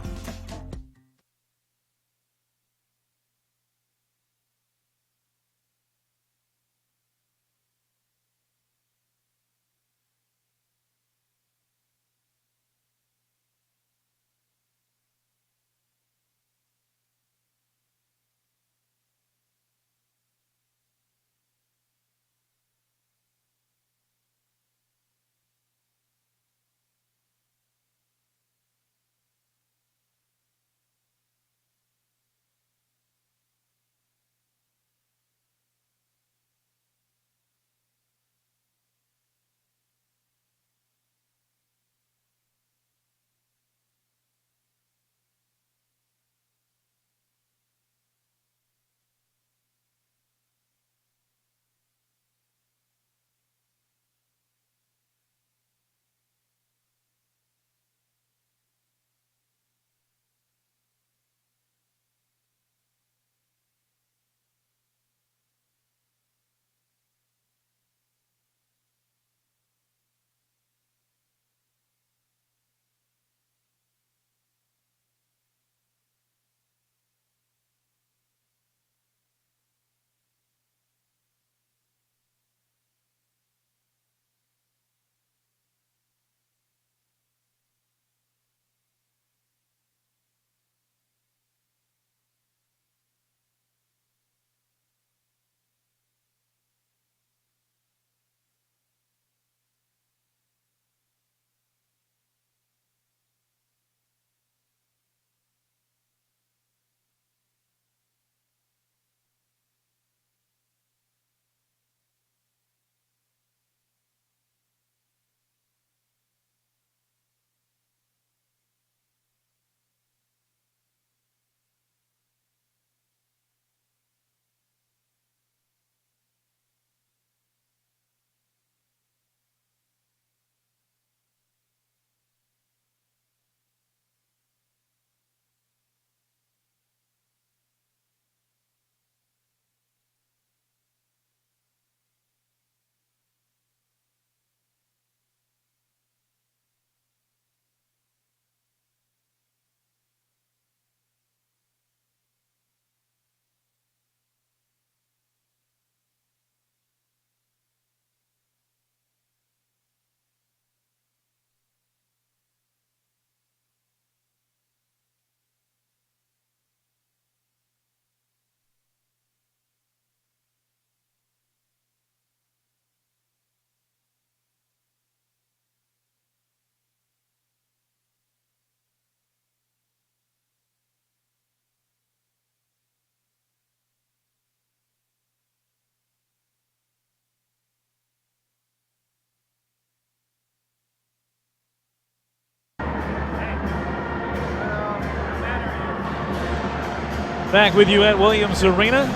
Back with you at Williams Arena.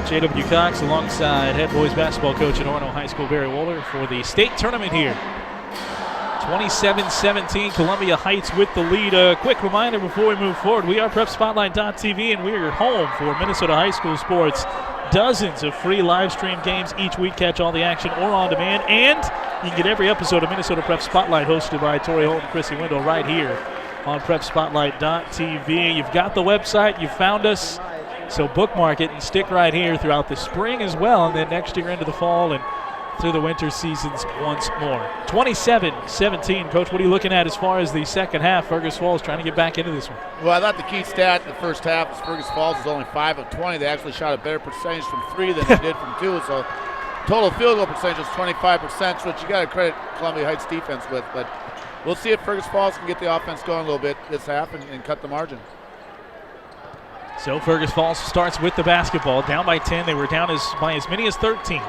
J.W. Cox alongside head boys basketball coach at Orono High School, Barry Wohler, for the state tournament here. 27-17, Columbia Heights with the lead. A quick reminder before we move forward, we are PrepSpotlight.tv, and we are your home for Minnesota high school sports. Dozens of free live stream games each week. Catch all the action or on demand, and you can get every episode of Minnesota Prep Spotlight hosted by Tori Holt and Chrissy Wendell right here on PrepSpotlight.tv. You've got the website, you've found us, so bookmark it and stick right here throughout the spring as well, and then next year into the fall and through the winter seasons once more. 27-17. Coach, what are you looking at as far as the second half? Fergus Falls trying to get back into this one. Well, I thought the key stat in the first half was Fergus Falls was only 5 of 20. They actually shot a better percentage from 3 than they did from 2. So total field goal percentage was 25%, which you got to credit Columbia Heights defense with. But we'll see if Fergus Falls can get the offense going a little bit this half and cut the margin. So Fergus Falls starts with the basketball. Down by 10. They were down by as many as 13.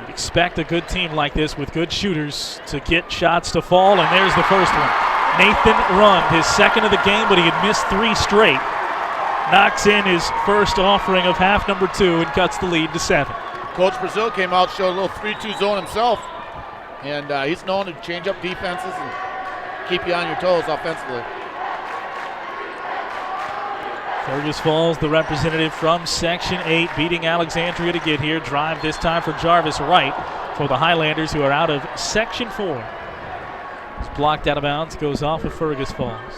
You'd expect a good team like this with good shooters to get shots to fall, and there's the first one. Nathan Rund, his second of the game, but he had missed 3 straight. Knocks in his first offering of half number 2 and cuts the lead to 7. Coach Brazil came out, showed a little 3-2 zone himself, and he's known to change up defenses and keep you on your toes offensively. Fergus Falls, the representative from Section 8, beating Alexandria to get here. Drive this time for Jarvis Wright for the Highlanders, who are out of Section 4. It's blocked out of bounds, goes off of Fergus Falls.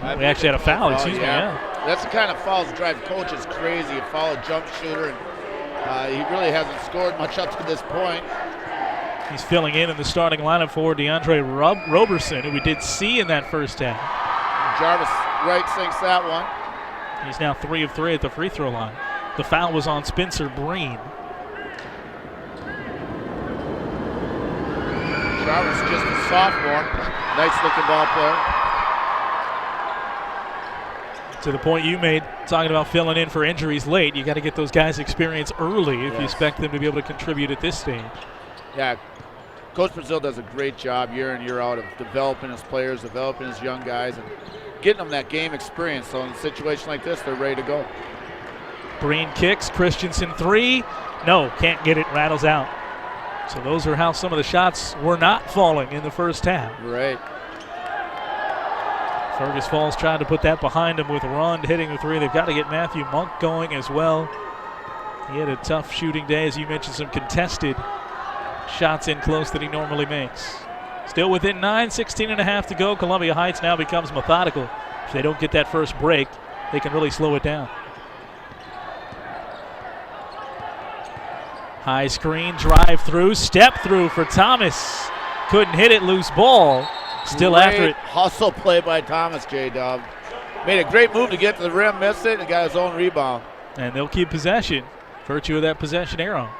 We actually had a foul, excuse me. Yeah. That's the kind of fouls drive coaches crazy. A foul a jump shooter, and he really hasn't scored much up to this point. He's filling in the starting lineup for DeAndre Roberson, who we did see in that first half. Jarvis Wright sinks that one. He's now 3 of 3 at the free throw line. The foul was on Spencer Breen. Jarvis just a sophomore. Nice looking ball player. To the point you made, talking about filling in for injuries late, you got to get those guys experience early if you expect them to be able to contribute at this stage. Yeah, Coach Brazil does a great job year in, year out of developing his players, developing his young guys, and getting them that game experience. So in a situation like this, they're ready to go. Breen kicks, Christensen 3. No, can't get it, rattles out. So those are how some of the shots were not falling in the first half. Right. Fergus Falls trying to put that behind him with Rund hitting the 3. They've got to get Matthew Monk going as well. He had a tough shooting day, as you mentioned, some contested shots in close that he normally makes. Still within 9, 16 and a half to go. Columbia Heights now becomes methodical. If they don't get that first break, they can really slow it down. High screen, drive through, step through for Thomas. Couldn't hit it, loose ball. Still great after it. Hustle play by Thomas, J-Dub. Made a great move to get to the rim, missed it, and got his own rebound. And they'll keep possession. Virtue of that possession arrow.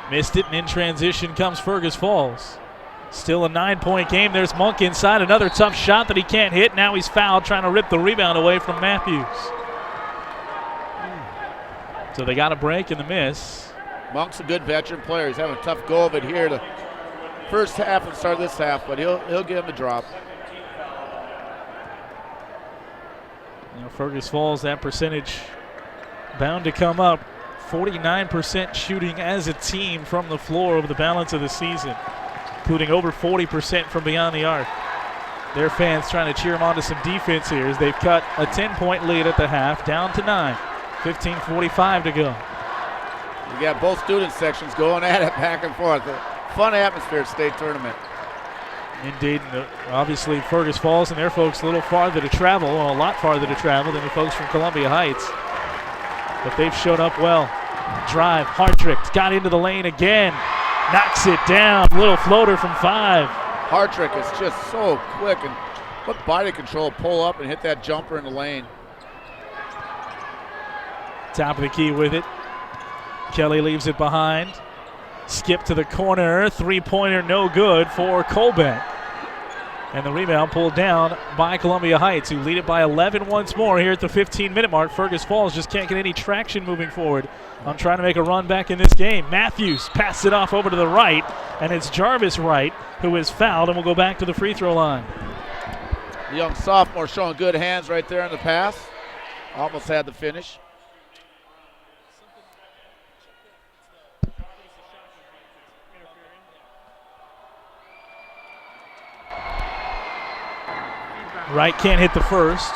Missed it, and in transition comes Fergus Falls. Still a 9-point game. There's Monk inside. Another tough shot that he can't hit. Now he's fouled, trying to rip the rebound away from Matthews. So they got a break in the miss. Monk's a good veteran player. He's having a tough go of it here the first half and start of this half, but he'll give him a drop. You know, Fergus Falls, that percentage bound to come up. 49% shooting as a team from the floor over the balance of the season, including over 40% from beyond the arc. Their fans trying to cheer them on to some defense here as they've cut a 10-point lead at the half, down to 9. 15:45 to go. You got both student sections going at it back and forth. A fun atmosphere at state tournament. Indeed. Obviously, Fergus Falls and their folks a little farther to travel, well, a lot farther to travel than the folks from Columbia Heights. But they've shown up well. Drive, Hartrick got into the lane again. Knocks it down. Little floater from 5. Hartrick is just so quick, and what body control, pull up and hit that jumper in the lane. Top of the key with it. Kelly leaves it behind. Skip to the corner. 3-pointer no good for Colbeck. And the rebound pulled down by Columbia Heights, who lead it by 11 once more here at the 15-minute mark. Fergus Falls just can't get any traction moving forward on trying to make a run back in this game. Matthews passes it off over to the right, and it's Jarvis Wright who is fouled and will go back to the free throw line. The young sophomore showing good hands right there in the pass. Almost had the finish. Wright can't hit the first.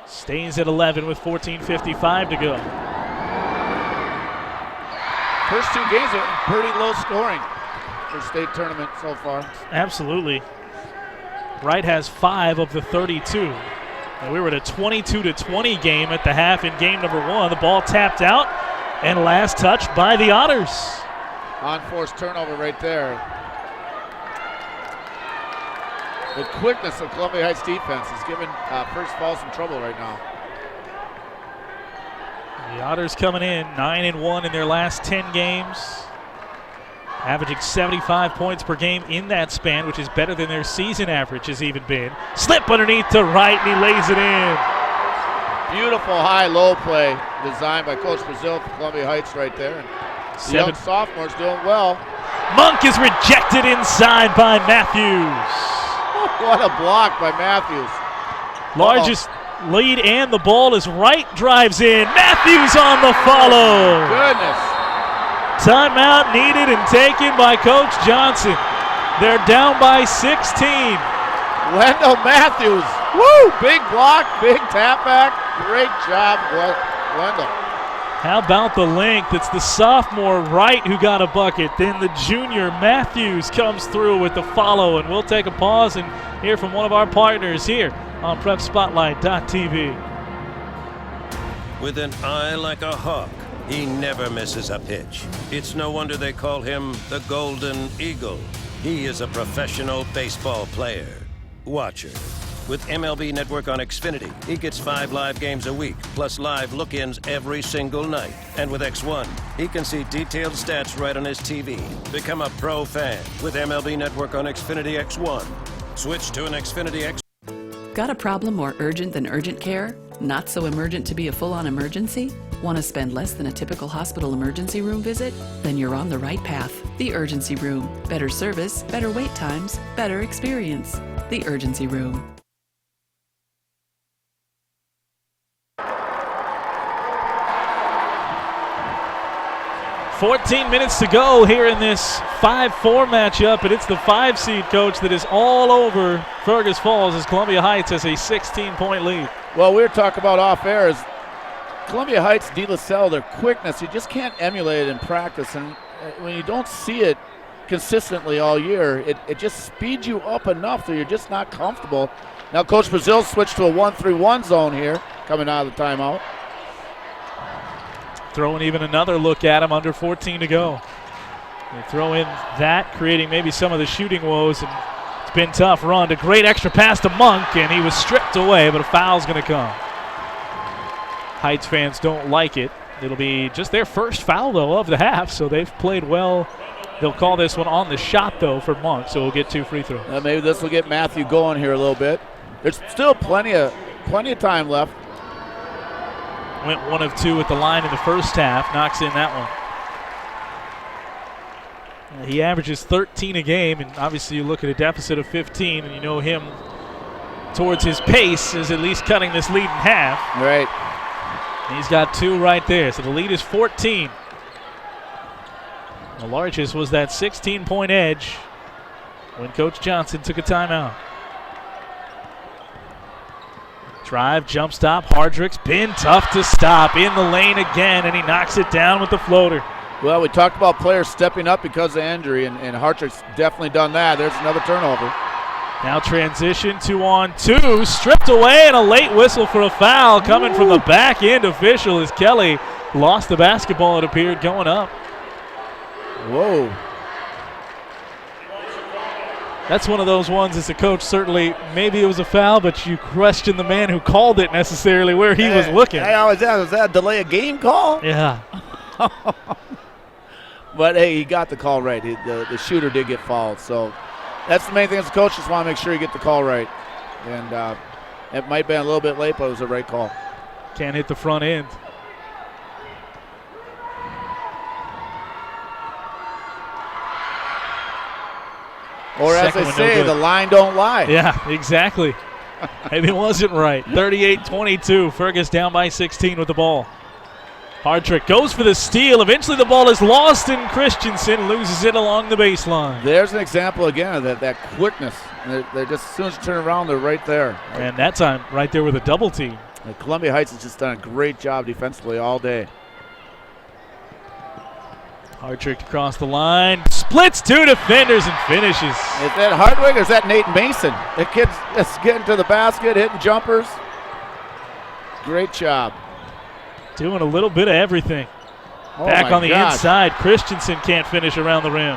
Stays at 11 with 14:55 to go. First two games are pretty low scoring for state tournament so far. Absolutely. Wright has 5 of the 32. And we were at a 22-20 game at the half in game number 1. The ball tapped out and last touched by the Otters. Unforced turnover right there. The quickness of Columbia Heights defense is giving Fergus Falls some trouble right now. The Otters coming in 9-1 in their last 10 games, averaging 75 points per game in that span, which is better than their season average has even been. Slip underneath to Wright, and he lays it in. Beautiful high-low play designed by Coach Brazil for Columbia Heights right there. And the young sophomore's doing well. Monk is rejected inside by Matthews. What a block by Matthews. Largest lead and the ball as Wright drives in. Matthews on the follow. Goodness. Timeout needed and taken by Coach Johnson. They're down by 16. Wendell Matthews. Woo! Big block, big tap back. Great job, Wendell. How about the length? It's the sophomore Wright who got a bucket. Then the junior Matthews comes through with the follow. And we'll take a pause and hear from one of our partners here on PrepSpotlight.tv. With an eye like a hawk, he never misses a pitch. It's no wonder they call him the Golden Eagle. He is a professional baseball player. Watcher. With MLB Network on Xfinity, he gets 5 live games a week, plus live look-ins every single night. And with X1, he can see detailed stats right on his TV. Become a pro fan with MLB Network on Xfinity X1. Switch to an Xfinity X. Got a problem more urgent than urgent care? Not so emergent to be a full-on emergency? Want to spend less than a typical hospital emergency room visit? Then you're on the right path. The Urgency Room. Better service, better wait times, better experience. The Urgency Room. 14 minutes to go here in this 5-4 matchup, and it's the 5-seed coach that is all over Fergus Falls as Columbia Heights has a 16-point lead. Well, we were talking about off air is Columbia Heights, De La Salle, their quickness, you just can't emulate it in practice, and when you don't see it consistently all year, it just speeds you up enough that you're just not comfortable. Now Coach Brazil switched to a 1-3-1 zone here coming out of the timeout. Throwing even another look at him, under 14 to go. They throw in that, creating maybe some of the shooting woes, and it's been tough run. A great extra pass to Monk, and he was stripped away, but a foul's going to come. Heights fans don't like it. It'll be just their first foul, though, of the half, so they've played well. They'll call this one on the shot, though, for Monk, so we'll get 2 free throws. Maybe this will get Matthew going here a little bit. There's still plenty of time left. Went 1 of 2 at the line in the first half, knocks in that one. He averages 13 a game, and obviously you look at a deficit of 15, and you know him towards his pace is at least cutting this lead in half. Right. And he's got 2 right there, so the lead is 14. The largest was that 16-point edge when Coach Johnson took a timeout. Drive, jump stop, Hardrick's been tough to stop. In the lane again, and he knocks it down with the floater. Well, we talked about players stepping up because of injury, and Hardrick's definitely done that. There's another turnover. Now transition 2-on-2, stripped away, and a late whistle for a foul coming from the back end official as Kelly lost the basketball, it appeared, going up. Whoa. That's one of those ones as a coach, certainly maybe it was a foul, but you question the man who called it necessarily where he was looking. I always ask, was that a delay of game call? Yeah. But, hey, he got the call right. The shooter did get fouled. So that's the main thing as a coach. Just want to make sure you get the call right. And it might have been a little bit late, but it was the right call. Can't hit the front end. Or as they say, the line don't lie. Yeah, exactly. Maybe it wasn't right. 38-22. Fergus down by 16 with the ball. Hardtrick goes for the steal. Eventually the ball is lost, and Christensen loses it along the baseline. There's an example again of that quickness. They're just, as soon as you turn around, they're right there. And that time right there with a double team. And Columbia Heights has just done a great job defensively all day. Hardtrick across the line, splits two defenders and finishes. Is that Hardwick or is that Nate Mason? The kid's just getting to the basket, hitting jumpers. Great job. Doing a little bit of everything. Oh Back on the gosh. inside, Christensen can't finish around the rim.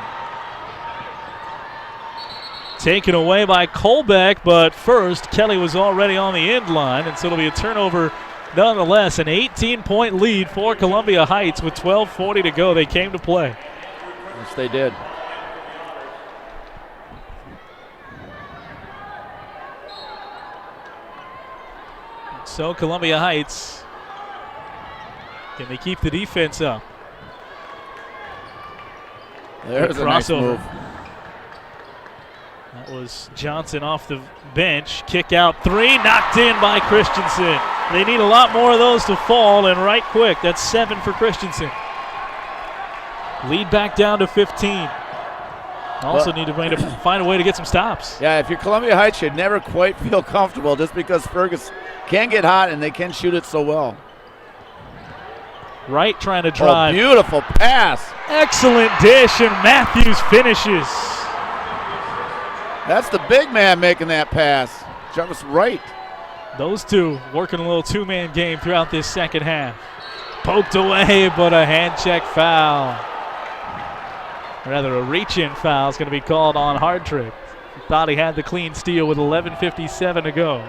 Taken away by Colbeck, but first, Kelly was already on the end line, and so it'll be a turnover nonetheless. An 18-point lead for Columbia Heights with 12:40 to go. They came to play. Yes, they did. So Columbia Heights, can they keep the defense up? There's a nice move. That was Johnson off the bench. Kick out three, knocked in by Christensen. They need a lot more of those to fall, and right quick. That's 7 for Christensen. Lead back down to 15. Also need to find a way to get some stops. Yeah, if you're Columbia Heights, you'd never quite feel comfortable just because Fergus can get hot and they can shoot it so well. Wright trying to drive. Oh, beautiful pass. Excellent dish, and Matthews finishes. That's the big man making that pass. Jarvis Wright. Those two working a little two-man game throughout this second half. Poked away, but a hand check foul. Rather, a reach-in foul is going to be called on Hardtrick. Thought he had the clean steal with 11:57 to go.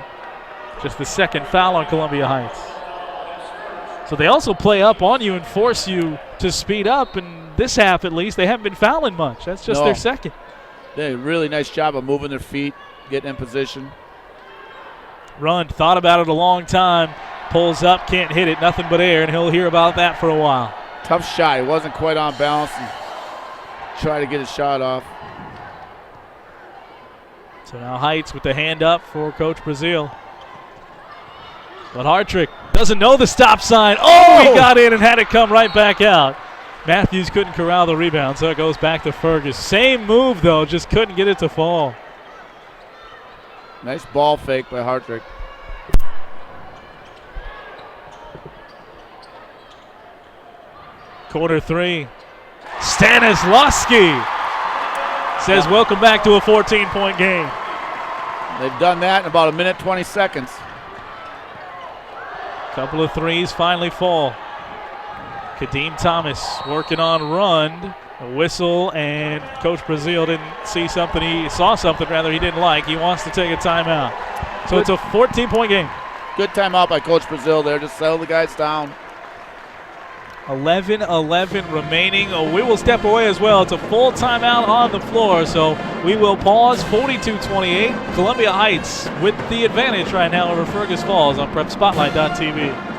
Just the second foul on Columbia Heights. So they also play up on you and force you to speed up, and this half at least, they haven't been fouling much. That's just their second. They did a really nice job of moving their feet, getting in position. Run, thought about it a long time, pulls up, can't hit it, nothing but air, and he'll hear about that for a while. Tough shot. He wasn't quite on balance and tried to get his shot off. So now Heights with the hand up for Coach Brazil. But Hardtrick doesn't know the stop sign. Oh, he got in and had it come right back out. Matthews couldn't corral the rebound, so it goes back to Fergus. Same move, though, just couldn't get it to fall. Nice ball fake by Hardtrick. Quarter three. Stanislavski says welcome back to a 14-point game. They've done that in about 1:20 seconds. Couple of threes finally fall. Kadeem Thomas working on run. A whistle, and Coach Brazil didn't see something. He saw something, rather, he didn't like. He wants to take a timeout. So it's a 14-point game. Good timeout by Coach Brazil there. Just settle the guys down. 11-11 remaining. We will step away as well. It's a full timeout on the floor, so we will pause. 42-28. Columbia Heights with the advantage right now over Fergus Falls on PrepSpotlight.tv.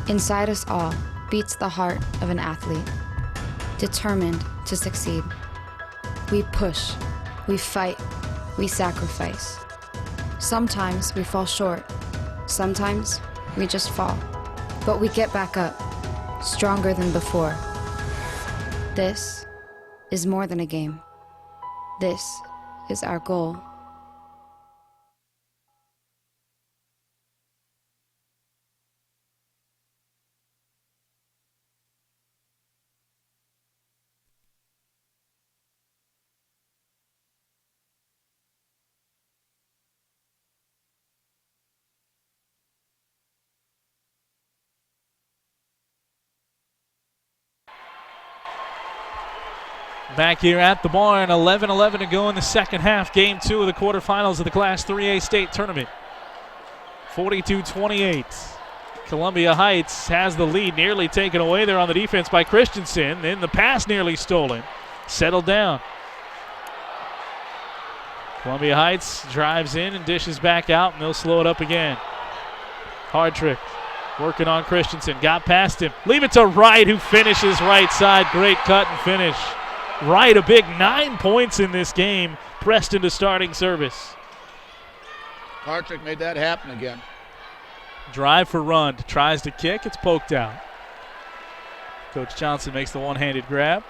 Inside us all beats the heart of an athlete, determined to succeed. We push, we fight, we sacrifice. Sometimes we fall short, sometimes we just fall, but we get back up, stronger than before. This is more than a game. This is our goal. Back here at the barn, 11-11 to go in the second half. Game 2 of the quarterfinals of the Class 3A state tournament. 42-28. Columbia Heights has the lead, nearly taken away there on the defense by Christensen. Then the pass nearly stolen. Settled down. Columbia Heights drives in and dishes back out, and they'll slow it up again. Hardrick working on Christensen. Got past him. Leave it to Wright, who finishes right side. Great cut and finish. Wright, a big 9 points in this game, pressed into starting service. Hardrick made that happen again. Drive for Rund. Tries to kick. It's poked out. Coach Johnson makes the one-handed grab.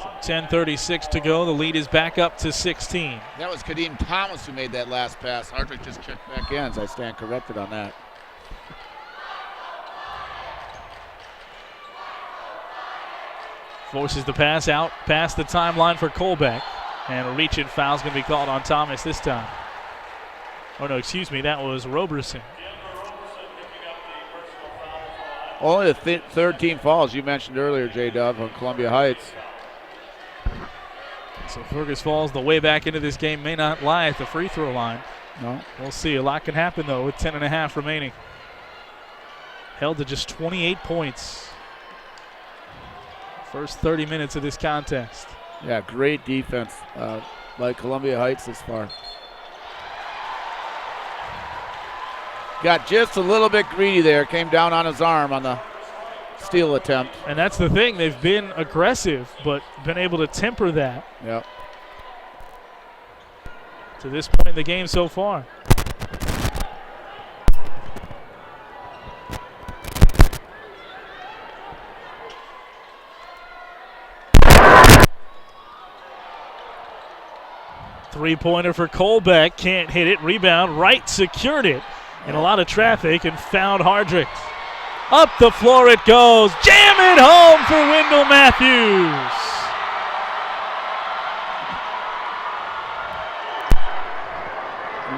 So 10:36 to go. The lead is back up to 16. That was Kadeem Thomas who made that last pass. Hardrick just checked back in, so I stand corrected on that. Forces the pass out past the timeline for Colbeck. And a reach-in foul's going to be called on Thomas this time. Oh, no, excuse me, that was Roberson. Only the third team foul, as you mentioned earlier, J-Dub, on Columbia Heights. So Fergus Falls, the way back into this game, may not lie at the free throw line. No. We'll see. A lot can happen, though, with 10.5 remaining. Held to just 28 points. First 30 minutes of this contest. Yeah, great defense by Columbia Heights this far. Got just a little bit greedy there. Came down on his arm on the steal attempt. And that's the thing. They've been aggressive, but been able to temper that. Yep. To this point in the game so far. Three-pointer for Colbeck. Can't hit it. Rebound. Wright secured it in a lot of traffic and found Hardrick. Up the floor it goes. Jam it home for Wendell Matthews.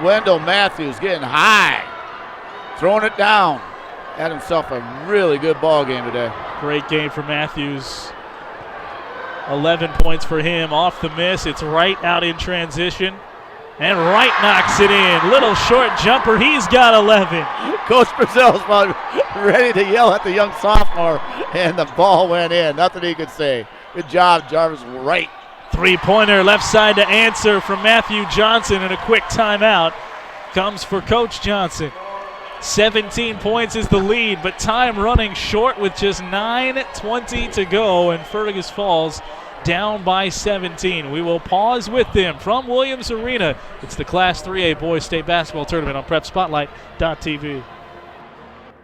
Wendell Matthews getting high. Throwing it down. Had himself a really good ball game today. Great game for Matthews. 11 points for him off the miss. It's Wright out in transition. And Wright knocks it in. Little short jumper. He's got 11. Coach Brazil's about ready to yell at the young sophomore, and the ball went in. Nothing he could say. Good job, Jarvis Wright. Three-pointer left side to answer from Matthew Johnson, and a quick timeout comes for Coach Johnson. 17 points is the lead, but time running short with just 9:20 to go, and Fergus Falls down by 17. We will pause with them from Williams Arena. It's the Class 3A Boys State Basketball Tournament on PrepSpotlight.tv.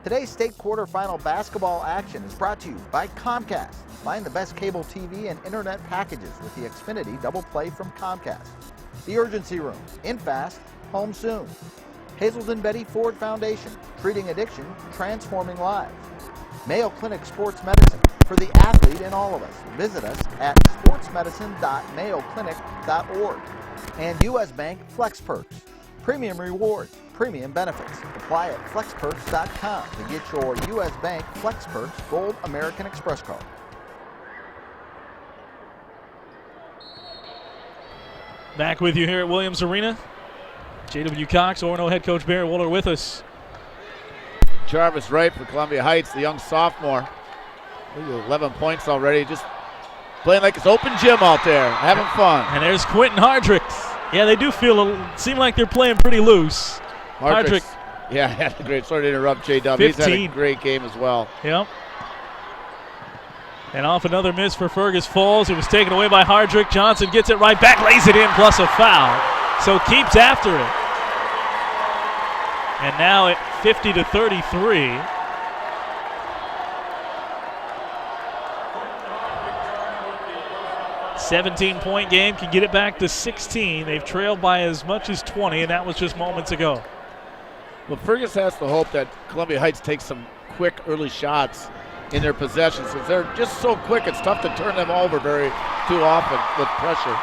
Today's state quarterfinal basketball action is brought to you by Comcast. Find the best cable TV and internet packages with the Xfinity Double Play from Comcast. The Urgency Room, in fast, home soon. Hazelden Betty Ford Foundation, treating addiction, transforming lives. Mayo Clinic Sports Medicine, for the athlete in all of us. Visit us at sportsmedicine.mayoclinic.org. And U.S. Bank Flex Perks, premium rewards, premium benefits. Apply at flexperks.com to get your U.S. Bank Flex Perks Gold American Express card. Back with you here at Williams Arena. J.W. Cox, Orono head coach Barry Wooler with us. Jarvis Wright for Columbia Heights, the young sophomore. 11 points already, just playing like it's open gym out there, having fun. And there's Quentin Hardrick. Yeah, they do seem like they're playing pretty loose. Hardrick. Yeah, had a great, sorry to interrupt, J-Dub. He's had a great game as well. Yep. And off another miss for Fergus Falls. It was taken away by Hardrick. Johnson gets it right back, lays it in, plus a foul. So keeps after it. And now at 50-33. A 17-point game can get it back to 16. They've trailed by as much as 20, and that was just moments ago. Well, Fergus has to hope that Columbia Heights takes some quick early shots in their possessions, because they're just so quick, it's tough to turn them over too often with pressure.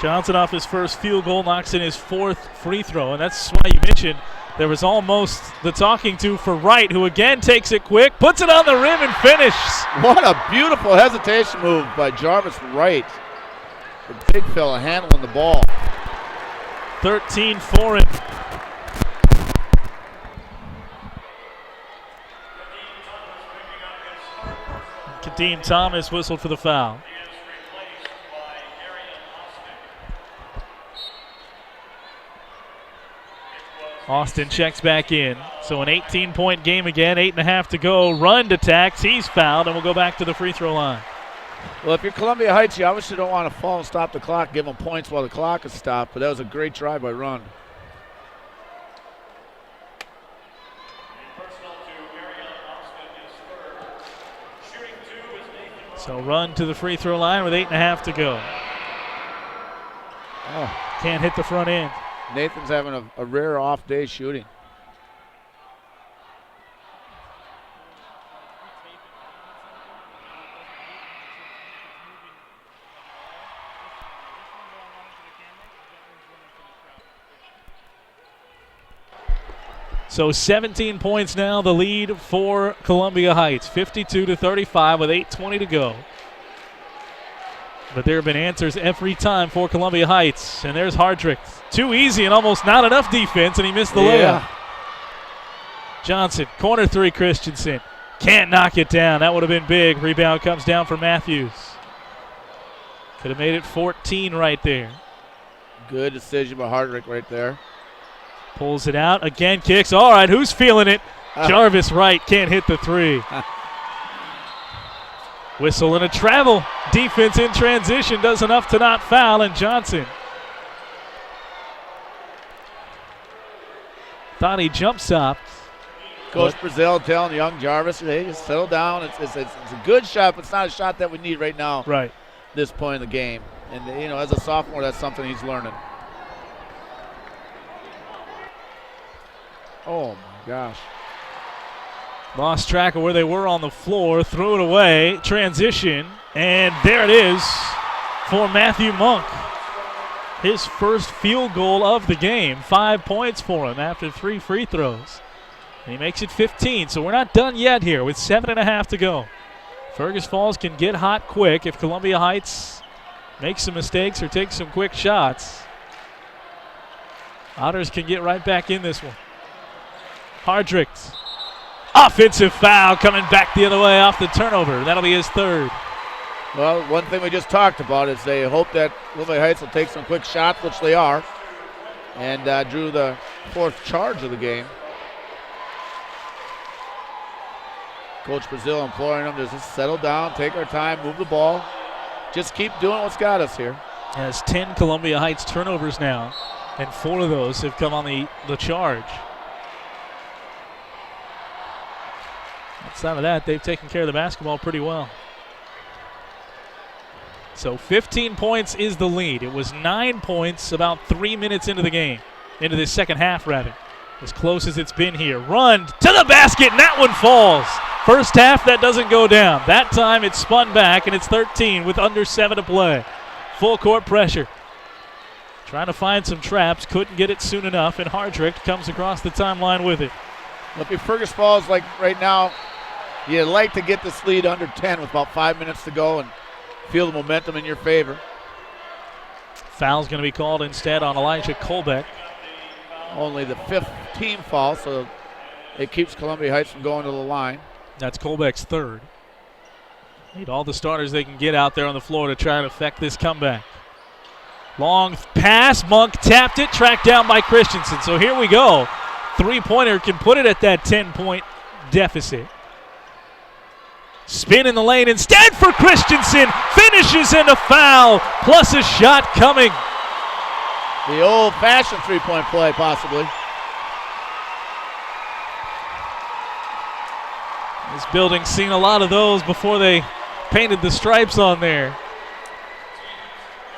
Johnson off his first field goal, knocks in his fourth free throw, and that's why you mentioned There was almost the talking to for Wright, who again takes it quick, puts it on the rim and finishes. What a beautiful hesitation move by Jarvis Wright. The big fella handling the ball. 13 for him. Kadeem Thomas whistled for the foul. Austin checks back in. So an 18-point game again, 8.5 to go. Rund attacks, he's fouled, and we'll go back to the free throw line. Well, if you're Columbia Heights, you obviously don't want to fall and stop the clock, give them points while the clock is stopped, but that was a great try by Rund. So Rund to the free throw line with 8.5 to go. Oh. Can't hit the front end. Nathan's having a rare off day shooting. So 17 points now, the lead for Columbia Heights, 52-35 with 8:20 to go. But there have been answers every time for Columbia Heights. And there's Hardrick. Too easy and almost not enough defense, and he missed the layup. Johnson, corner three, Christensen. Can't knock it down. That would have been big. Rebound comes down for Matthews. Could have made it 14 right there. Good decision by Hardrick right there. Pulls it out. Again, kicks. All right, who's feeling it? Jarvis Wright can't hit the three. Whistle and a travel. Defense in transition does enough to not foul, and Johnson thought he jump stopped. Coach Brazil telling young Jarvis, hey, just settle down. It's a good shot, but it's not a shot that we need right now. Right. This point in the game. And, you know, as a sophomore, that's something he's learning. Oh, my gosh. Lost track of where they were on the floor, threw it away, transition, and there it is for Matthew Monk. His first field goal of the game, 5 points for him after 3 free throws. And he makes it 15, so we're not done yet here with 7.5 to go. Fergus Falls can get hot quick if Columbia Heights makes some mistakes or takes some quick shots. Otters can get right back in this one. Hardrick. Offensive foul coming back the other way off the turnover. That'll be his third. Well, one thing we just talked about is they hope that Columbia Heights will take some quick shots, which they are, and drew the 4th charge of the game. Coach Brazil imploring them to just settle down, take our time, move the ball. Just keep doing what's got us here. Has 10 Columbia Heights turnovers now, and 4 of those have come on the charge. Outside of that, they've taken care of the basketball pretty well. So 15 points is the lead. It was 9 points about 3 minutes into the game, into the second half rather. As close as it's been here. Run to the basket, and that one falls. First half, that doesn't go down. That time it spun back, and it's 13 with under 7 to play. Full court pressure. Trying to find some traps, couldn't get it soon enough, and Hardrick comes across the timeline with it. Well, if you're Fergus Falls, like right now, you'd like to get this lead under 10 with about 5 minutes to go and feel the momentum in your favor. Foul's going to be called instead on Elijah Colbeck. Only the 5th team foul, so it keeps Columbia Heights from going to the line. That's Colbeck's third. Need all the starters they can get out there on the floor to try and affect this comeback. Long pass, Monk tapped it, tracked down by Christensen. So here we go. Three-pointer can put it at that 10-point deficit. Spin in the lane instead for Christensen. Finishes and a foul, plus a shot coming. The old-fashioned three-point play, possibly. This building's seen a lot of those before they painted the stripes on there.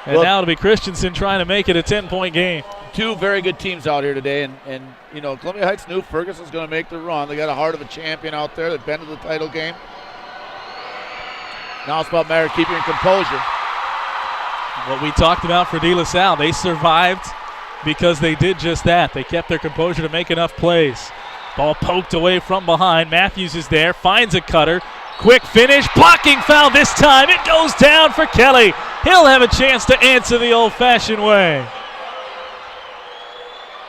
And now it'll be Christensen trying to make it a 10-point game. 2 very good teams out here today, and you know, Columbia Heights knew Fergus was going to make the run. They got a heart of a champion out there. They've been to the title game. Now it's about a matter of keeping your composure. What we talked about for De La Salle, they survived because they did just that. They kept their composure to make enough plays. Ball poked away from behind. Matthews is there, finds a cutter. Quick finish, blocking foul this time. It goes down for Kelly. He'll have a chance to answer the old-fashioned way.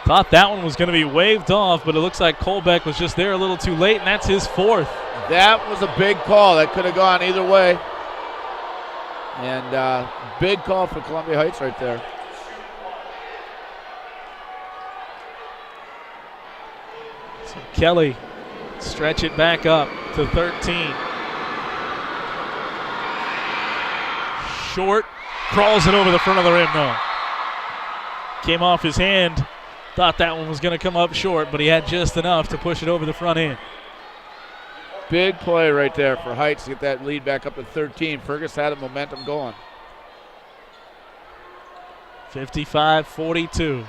Thought that one was going to be waved off, but it looks like Colbeck was just there a little too late, and that's his fourth. That was a big call. That could have gone either way. And big call for Columbia Heights right there. So Kelly stretch it back up to 13. Short, crawls it over the front of the rim though. Came off his hand. Thought that one was going to come up short, but he had just enough to push it over the front end. Big play right there for Heights to get that lead back up to 13. Fergus had the momentum going. 55-42.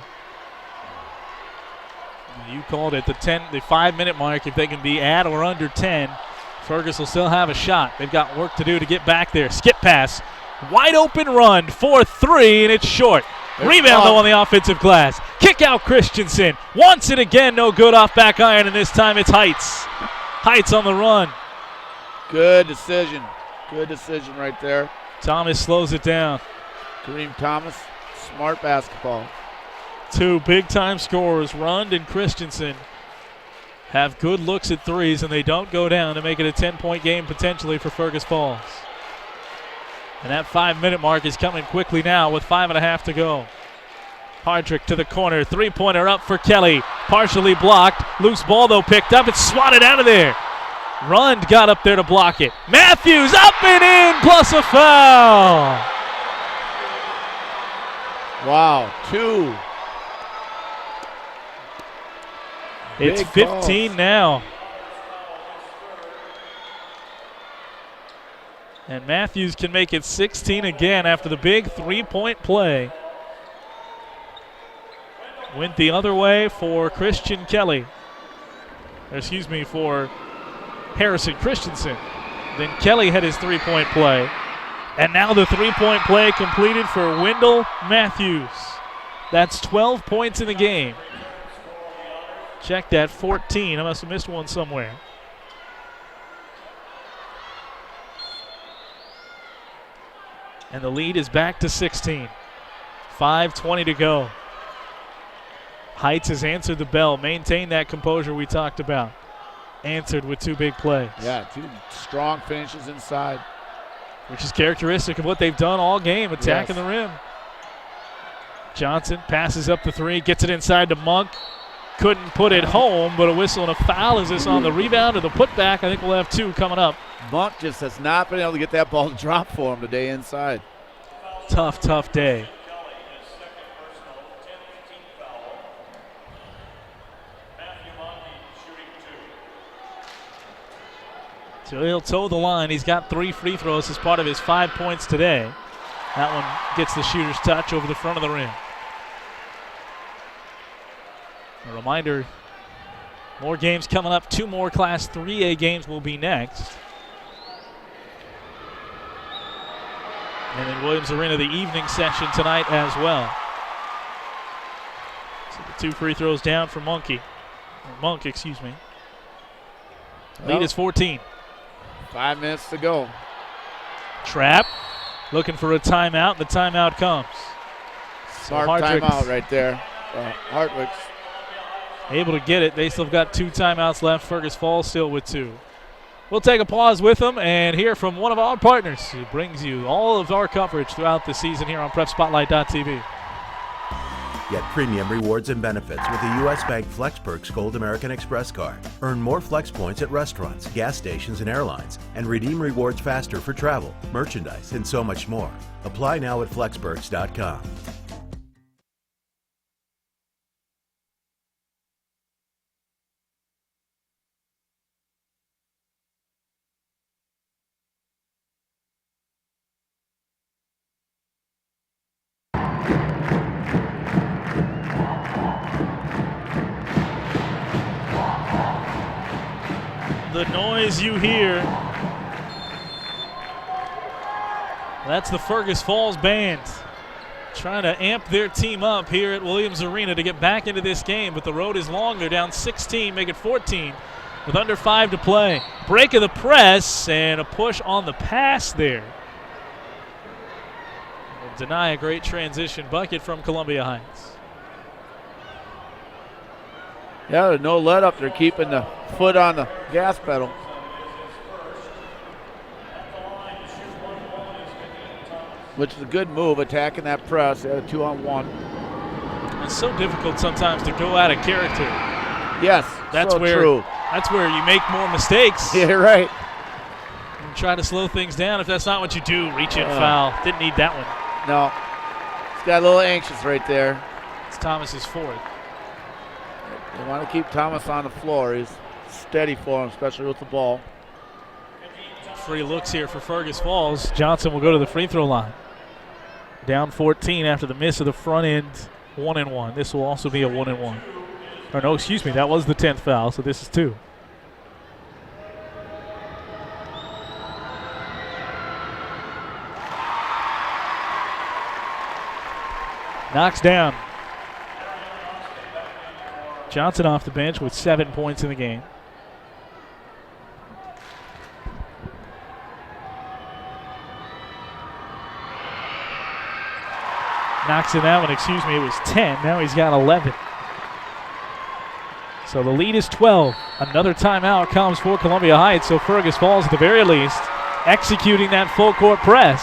You called it the 5-minute mark. If they can be at or under 10, Fergus will still have a shot. They've got work to do to get back there. Skip pass, wide open run for 3, and it's short. Rebound though on the offensive glass. Kick out Christensen. Wants it again, no good off back iron, and this time it's Heights. Heights on the run. Good decision. Good decision right there. Thomas slows it down. Kareem Thomas, smart basketball. 2 big-time scorers, Rund and Christensen, have good looks at threes, and they don't go down to make it a 10-point game potentially for Fergus Falls. And that 5-minute mark is coming quickly now with 5.5 to go. Hardrick to the corner, 3-pointer up for Kelly. Partially blocked. Loose ball, though, picked up. It's swatted out of there. Rund got up there to block it. Matthews up and in, plus a foul. Wow, 2. It's Big 15 balls. now. And Matthews can make it 16 again after the big 3-point play. Went the other way for Christian Kelly. For Harrison Christensen. Then Kelly had his 3-point play. And now the 3-point play completed for Wendell Matthews. That's 12 points in the game. Check that, 14. I must have missed one somewhere. And the lead is back to 16. 5:20 to go. Heights has answered the bell, maintained that composure we talked about. Answered with 2 big plays. Yeah, 2 strong finishes inside. Which is characteristic of what they've done all game, attacking Yes. the rim. Johnson passes up the 3, gets it inside to Monk. Couldn't put it home, but a whistle and a foul. Is this on the rebound or the putback? I think we'll have 2 coming up. Monk just has not been able to get that ball to drop for him today inside. Tough, tough day. So he'll toe the line. He's got 3 free throws as part of his 5 points today. That one gets the shooter's touch over the front of the rim. A reminder, more games coming up. 2 more Class 3A games will be next. And in Williams Arena, the evening session tonight as well. So the 2 free throws down for Monk, excuse me. Lead is 14. 5 minutes to go. Trap, looking for a timeout, and the timeout comes. Smart Hardrick timeout right there. Hartwick's able to get it. They still got 2 timeouts left. Fergus Falls still with 2. We'll take a pause with them and hear from one of our partners who brings you all of our coverage throughout the season here on PrepSpotlight.tv. Get premium rewards and benefits with the U.S. Bank Flex Perks Gold American Express card. Earn more Flex points at restaurants, gas stations, and airlines, and redeem rewards faster for travel, merchandise, and so much more. Apply now at flexperks.com. The noise you hear, that's the Fergus Falls Band trying to amp their team up here at Williams Arena to get back into this game, but the road is long. They're down 16, make it 14 with under 5 to play. Break of the press and a push on the pass there. Will deny a great transition bucket from Columbia Heights. Yeah, there's no let up. They're keeping the foot on the gas pedal. Which is a good move, attacking that press. They had a 2-on-1. It's so difficult sometimes to go out of character. Yes, that's so where true. That's where you make more mistakes. Yeah, right. And try to slow things down. If that's not what you do, reach in, foul. Didn't need that one. No. He's got a little anxious right there. It's Thomas's fourth. They want to keep Thomas on the floor. He's steady for him, especially with the ball. Free looks here for Fergus Falls. Johnson will go to the free throw line. Down 14 after the miss of the front end 1-1. This will also be a 1-1. Or no, excuse me, that was the 10th foul, so this is 2. Knocks down. Johnson off the bench with 7 points in the game. Knocks in that one, excuse me, it was 10. Now he's got 11. So the lead is 12. Another timeout comes for Columbia Heights, so Fergus Falls at the very least executing that full court press.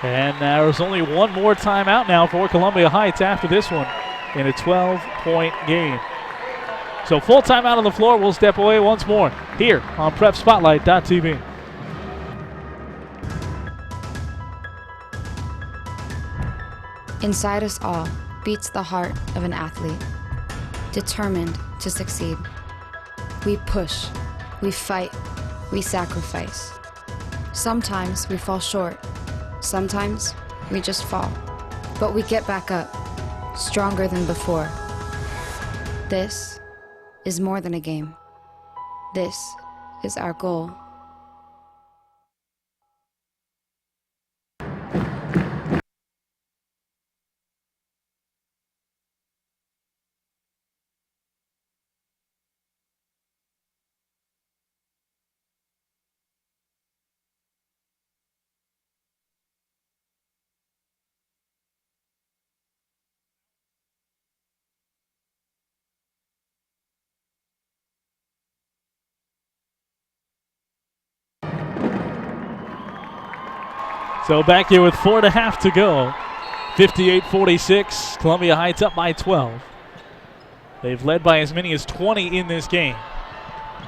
And there's only one more timeout now for Columbia Heights after this one in a 12-point game. So full timeout on the floor. We'll step away once more here on PrepSpotlight.tv. Inside us all beats the heart of an athlete, determined to succeed. We push, we fight, we sacrifice. Sometimes we fall short, sometimes we just fall. But we get back up, stronger than before. This is more than a game. This is our goal. So back here with 4.5 to go. 58-46. Columbia Heights up by 12. They've led by as many as 20 in this game.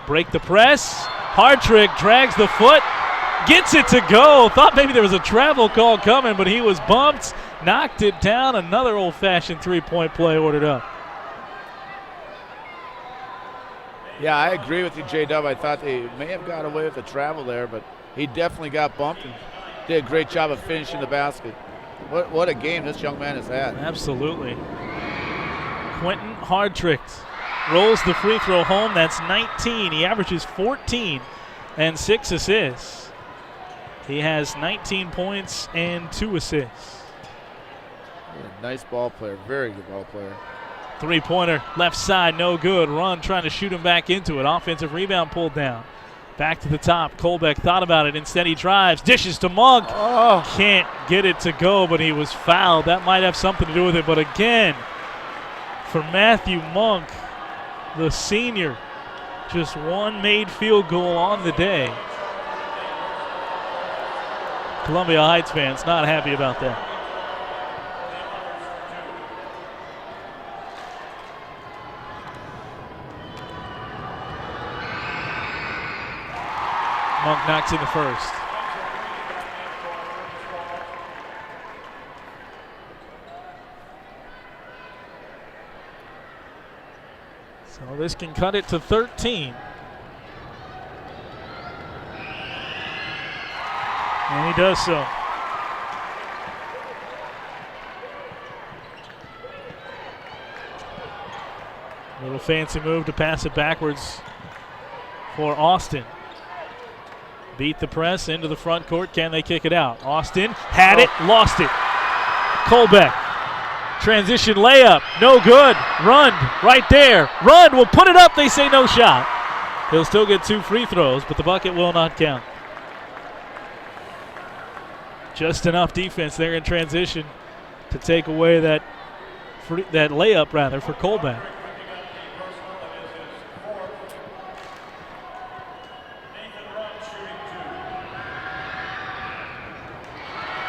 Break the press. Hard trick, drags the foot, gets it to go. Thought maybe there was a travel call coming, but he was bumped, knocked it down. Another old-fashioned three-point play ordered up. Yeah, I agree with you, J-Dub. I thought they may have got away with the travel there, but he definitely got bumped and did a great job of finishing the basket. What a game this young man has had. Absolutely. Quentin Hardtricked rolls the free throw home. That's 19. He averages 14 and 6 assists. He has 19 points and 2 assists. Nice ball player, very good ball player. Three-pointer, left side, no good. Run trying to shoot him back into it. Offensive rebound pulled down. Back to the top. Colbeck thought about it. Instead, he drives. Dishes to Monk. Oh. Can't get it to go, but he was fouled. That might have something to do with it. But again, for Matthew Monk, the senior, just one made field goal on the day. Columbia Heights fans not happy about that. Monk knocks in the first. So this can cut it to 13. And he does so. Little fancy move to pass it backwards for Austin. Beat the press into the front court. Can they kick it out? Austin had it, lost it. Colbeck. Transition layup, no good. Run, right there. Run will put it up. They say no shot. He'll still get 2 free throws, but the bucket will not count. Just enough defense there in transition to take away that layup rather for Colbeck.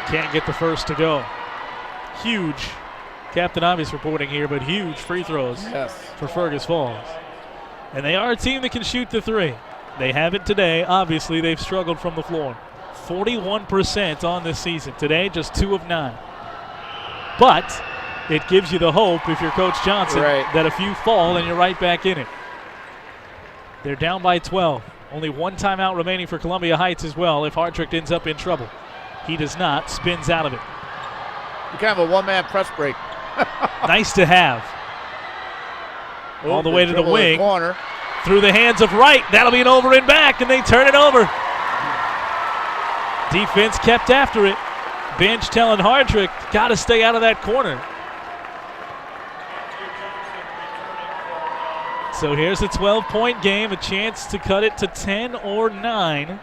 Can't get the first to go. Huge. Captain Obvious reporting here, but huge free throws for Fergus Falls. And they are a team that can shoot the 3. They haven't today. Obviously, they've struggled from the floor. 41% on this season. Today, just 2 of 9. But it gives you the hope, if you're Coach Johnson, that if you fall, then you're right back in it. They're down by 12. Only 1 timeout remaining for Columbia Heights as well if Hardrick ends up in trouble. He does not, spins out of it. You can have a one-man press break. Nice to have. All the way to the wing. Corner. Through the hands of Wright. That'll be an over and back, and they turn it over. Defense kept after it. Bench telling Hardrick, got to stay out of that corner. So here's a 12-point game, a chance to cut it to 10 or 9,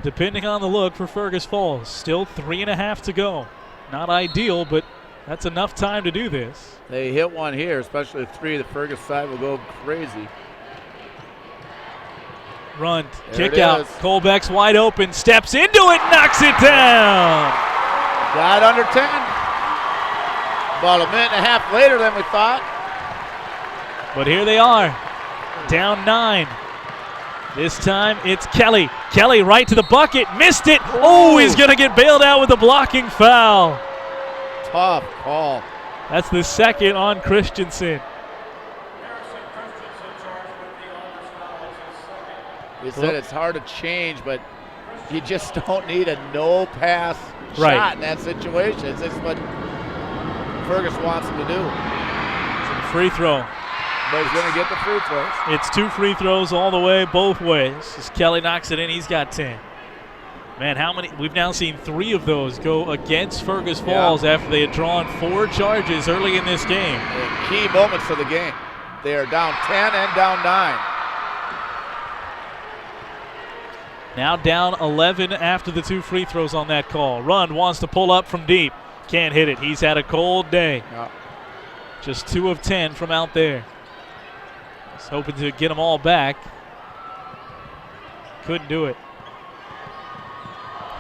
depending on the look for Fergus Falls. Still 3.5 to go. Not ideal, but that's enough time to do this. They hit one here, especially 3. The Fergus side will go crazy. Run, kick out. Colbeck's wide open, steps into it, knocks it down. Got under 10. About a minute and a half later than we thought. But here they are, down 9. This time it's Kelly. Kelly right to the bucket, missed it. Oh, he's going to get bailed out with a blocking foul. Tough call. That's the second on Christensen. You said it's hard to change, but you just don't need a no-pass shot in that situation. It's just what Fergus wants him to do. It's a free throw. But he's going to get the free throws. It's 2 free throws all the way, both ways. As Kelly knocks it in, he's got 10. Man, how many? We've now seen 3 of those go against Fergus Falls after they had drawn 4 charges early in this game. Key moments of the game. They are down 10 and down 9. Now down 11 after the 2 free throws on that call. Run wants to pull up from deep. Can't hit it. He's had a cold day. Yeah. Just 2 of 10 from out there. He's hoping to get them all back. Couldn't do it.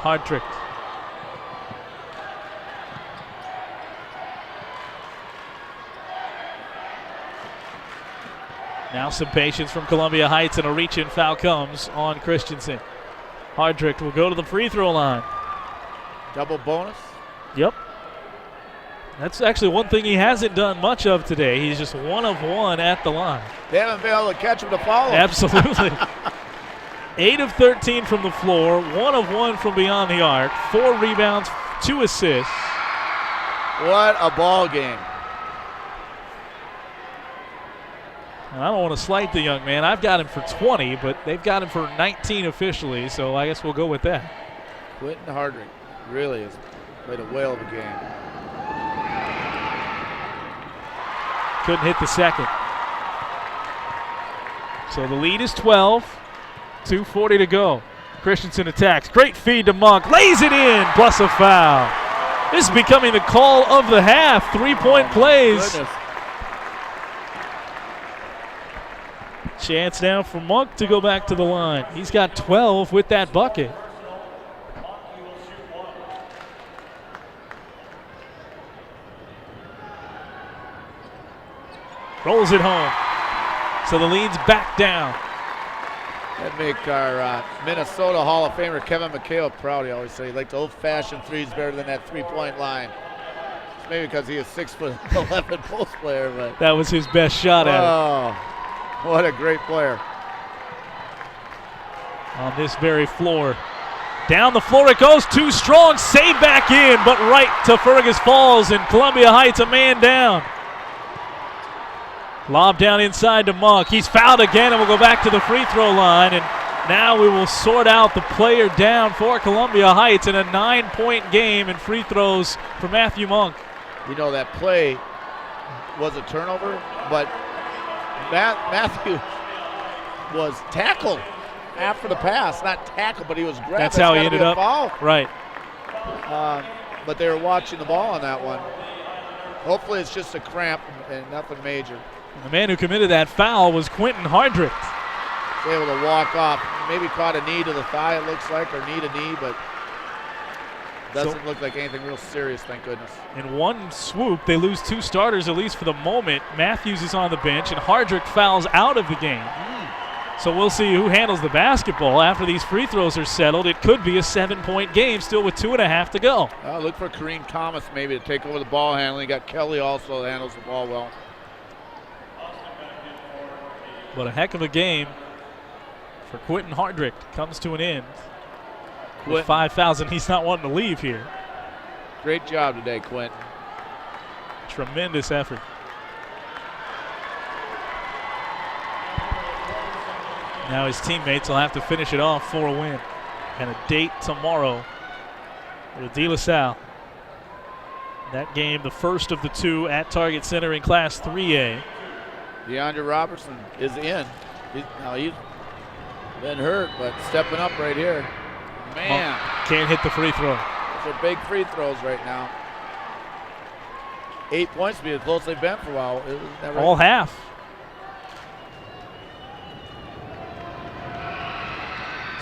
Hardrick. Now some patience from Columbia Heights, and a reach-in foul comes on Christensen. Hardrick will go to the free throw line. Double bonus? Yep. That's actually one thing he hasn't done much of today. He's just 1 of 1 at the line. They haven't been able to catch him to follow. Absolutely. 8 of 13 from the floor, 1 of 1 from beyond the arc, 4 rebounds, 2 assists. What a ball game. And I don't want to slight the young man. I've got him for 20, but they've got him for 19 officially, so I guess we'll go with that. Quentin Hardrick really has played a whale of a game. Couldn't hit the second. So the lead is 12. 2:40 to go. Christensen attacks. Great feed to Monk. Lays it in, plus a foul. This is becoming the call of the half. 3-point plays. Goodness. Chance now for Monk to go back to the line. He's got 12 with that bucket. Rolls it home. So the lead's back down. That'd make our Minnesota Hall of Famer Kevin McHale proud. He always say he liked the old-fashioned threes better than that three-point line. It's maybe because he is 6'11" post player, but that was his best shot at it. Oh, what a great player. On this very floor. Down the floor it goes, too strong, save back in, but right to Fergus Falls, and Columbia Heights a man down. Lob down inside to Monk. He's fouled again and will go back to the free throw line, and Now we will sort out the player down for Columbia Heights in a 9-point game and free throws for Matthew Monk. You know, that play was a turnover, but Matthew was tackled after the pass. Not tackled, but he was grabbed. That's how he ended up. Foul. Right. But they were watching the ball on that one. Hopefully it's just a cramp and nothing major. And the man who committed that foul was Quentin Hardrick. Was able to walk off. Maybe caught a knee to the thigh, it looks like, or knee to knee, but doesn't look like anything real serious, thank goodness. In one swoop, they lose 2 starters, at least for the moment. Matthews is on the bench, and Hardrick fouls out of the game. So we'll see who handles the basketball after these free throws are settled. It could be a 7-point game, still with 2.5 to go. Look for Kareem Thomas maybe to take over the ball handling. Got Kelly also that handles the ball well. But a heck of a game for Quentin Hardrick. Comes to an end. With 5 fouls, and he's not wanting to leave here. Great job today, Quentin. Tremendous effort. Now his teammates will have to finish it off for a win. And a date tomorrow with De La Salle. That game, the first of the 2 at Target Center in Class 3A. DeAndre Robertson is in. He's been hurt, but stepping up right here. Man. Can't hit the free throw. Those are big free throws right now. 8 points to be as close as they've been for a while. It was never all half.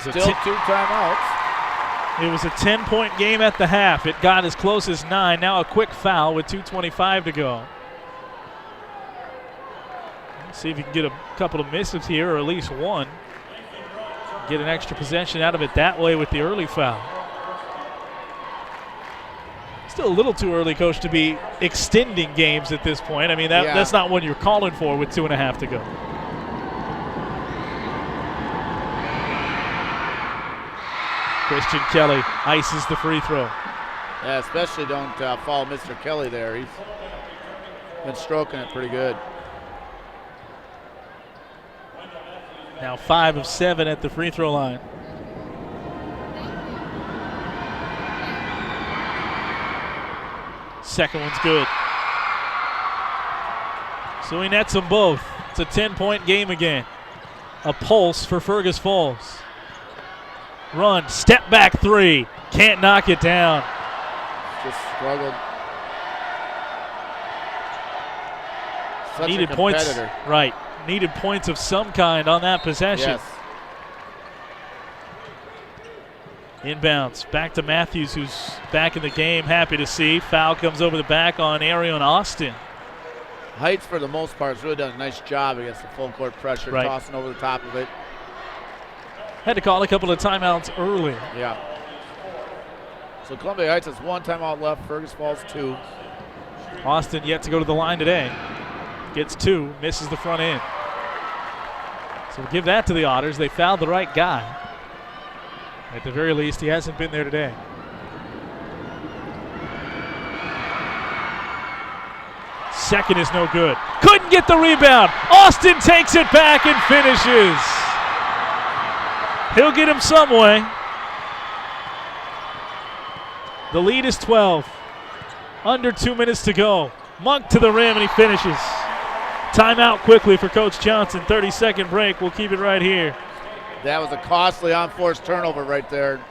Still 2 timeouts. It was a 10-point game at the half. It got as close as 9. Now a quick foul with 2:25 to go. Let's see if you can get a couple of misses here, or at least one. Get an extra possession out of it that way with the early foul. Still a little too early, Coach, to be extending games at this point. I mean, that's not what you're calling for with 2.5 to go. Christian Kelly ices the free throw. Yeah, especially don't follow Mr. Kelly there. He's been stroking it pretty good. Now 5 of 7 at the free throw line. Second one's good. So he nets them both. It's a 10-point game again. A pulse for Fergus Falls. Run, step back 3. Can't knock it down. Just struggled. Such Needed a points. competitor. Right. Needed points of some kind on that possession. Yes. Inbounds. Back to Matthews, who's back in the game. Happy to see. Foul comes over the back on Arion Austin. Heights, for the most part, has really done a nice job against the full court pressure, right. Tossing over the top of it. Had to call a couple of timeouts early. Yeah. So Columbia Heights has 1 timeout left. Fergus Falls 2. Austin yet to go to the line today. Gets 2, misses the front end. So we'll give that to the Otters. They fouled the right guy. At the very least, he hasn't been there today. Second is no good. Couldn't get the rebound. Austin takes it back and finishes. He'll get him some way. The lead is 12. Under 2 minutes to go. Monk to the rim, and he finishes. Timeout quickly for Coach Johnson. 30-second break. We'll keep it right here. That was a costly unforced turnover right there.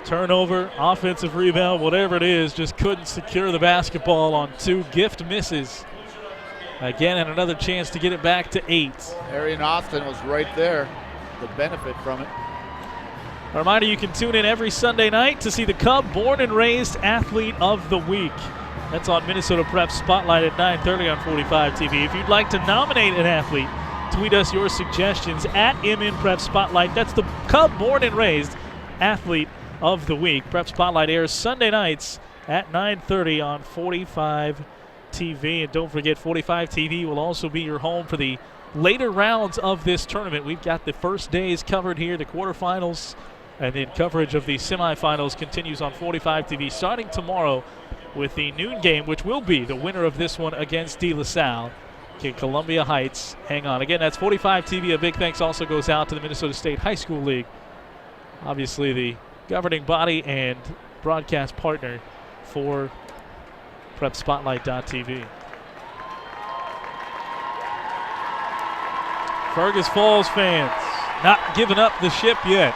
Turnover, offensive rebound, whatever it is, just couldn't secure the basketball on 2 gift misses. Again, and another chance to get it back to 8. Arion Austin was right there to benefit from it. A reminder, you can tune in every Sunday night to see the Cub Born and Raised Athlete of the Week. That's on Minnesota Prep Spotlight at 9:30 on 45 TV. If you'd like to nominate an athlete, tweet us your suggestions at MN Prep Spotlight. That's the Cub Born and Raised Athlete of the Week. Prep Spotlight airs Sunday nights at 9:30 on 45 TV. And don't forget, 45 TV will also be your home for the later rounds of this tournament. We've got the first days covered here, the quarterfinals, and then coverage of the semifinals continues on 45 TV starting tomorrow with the noon game, which will be the winner of this one against De La Salle. Can Columbia Heights hang on? Again, that's 45 TV. A big thanks also goes out to the Minnesota State High School League. Obviously the governing body and broadcast partner for PrepSpotlight.tv. Fergus Falls fans not giving up the ship yet.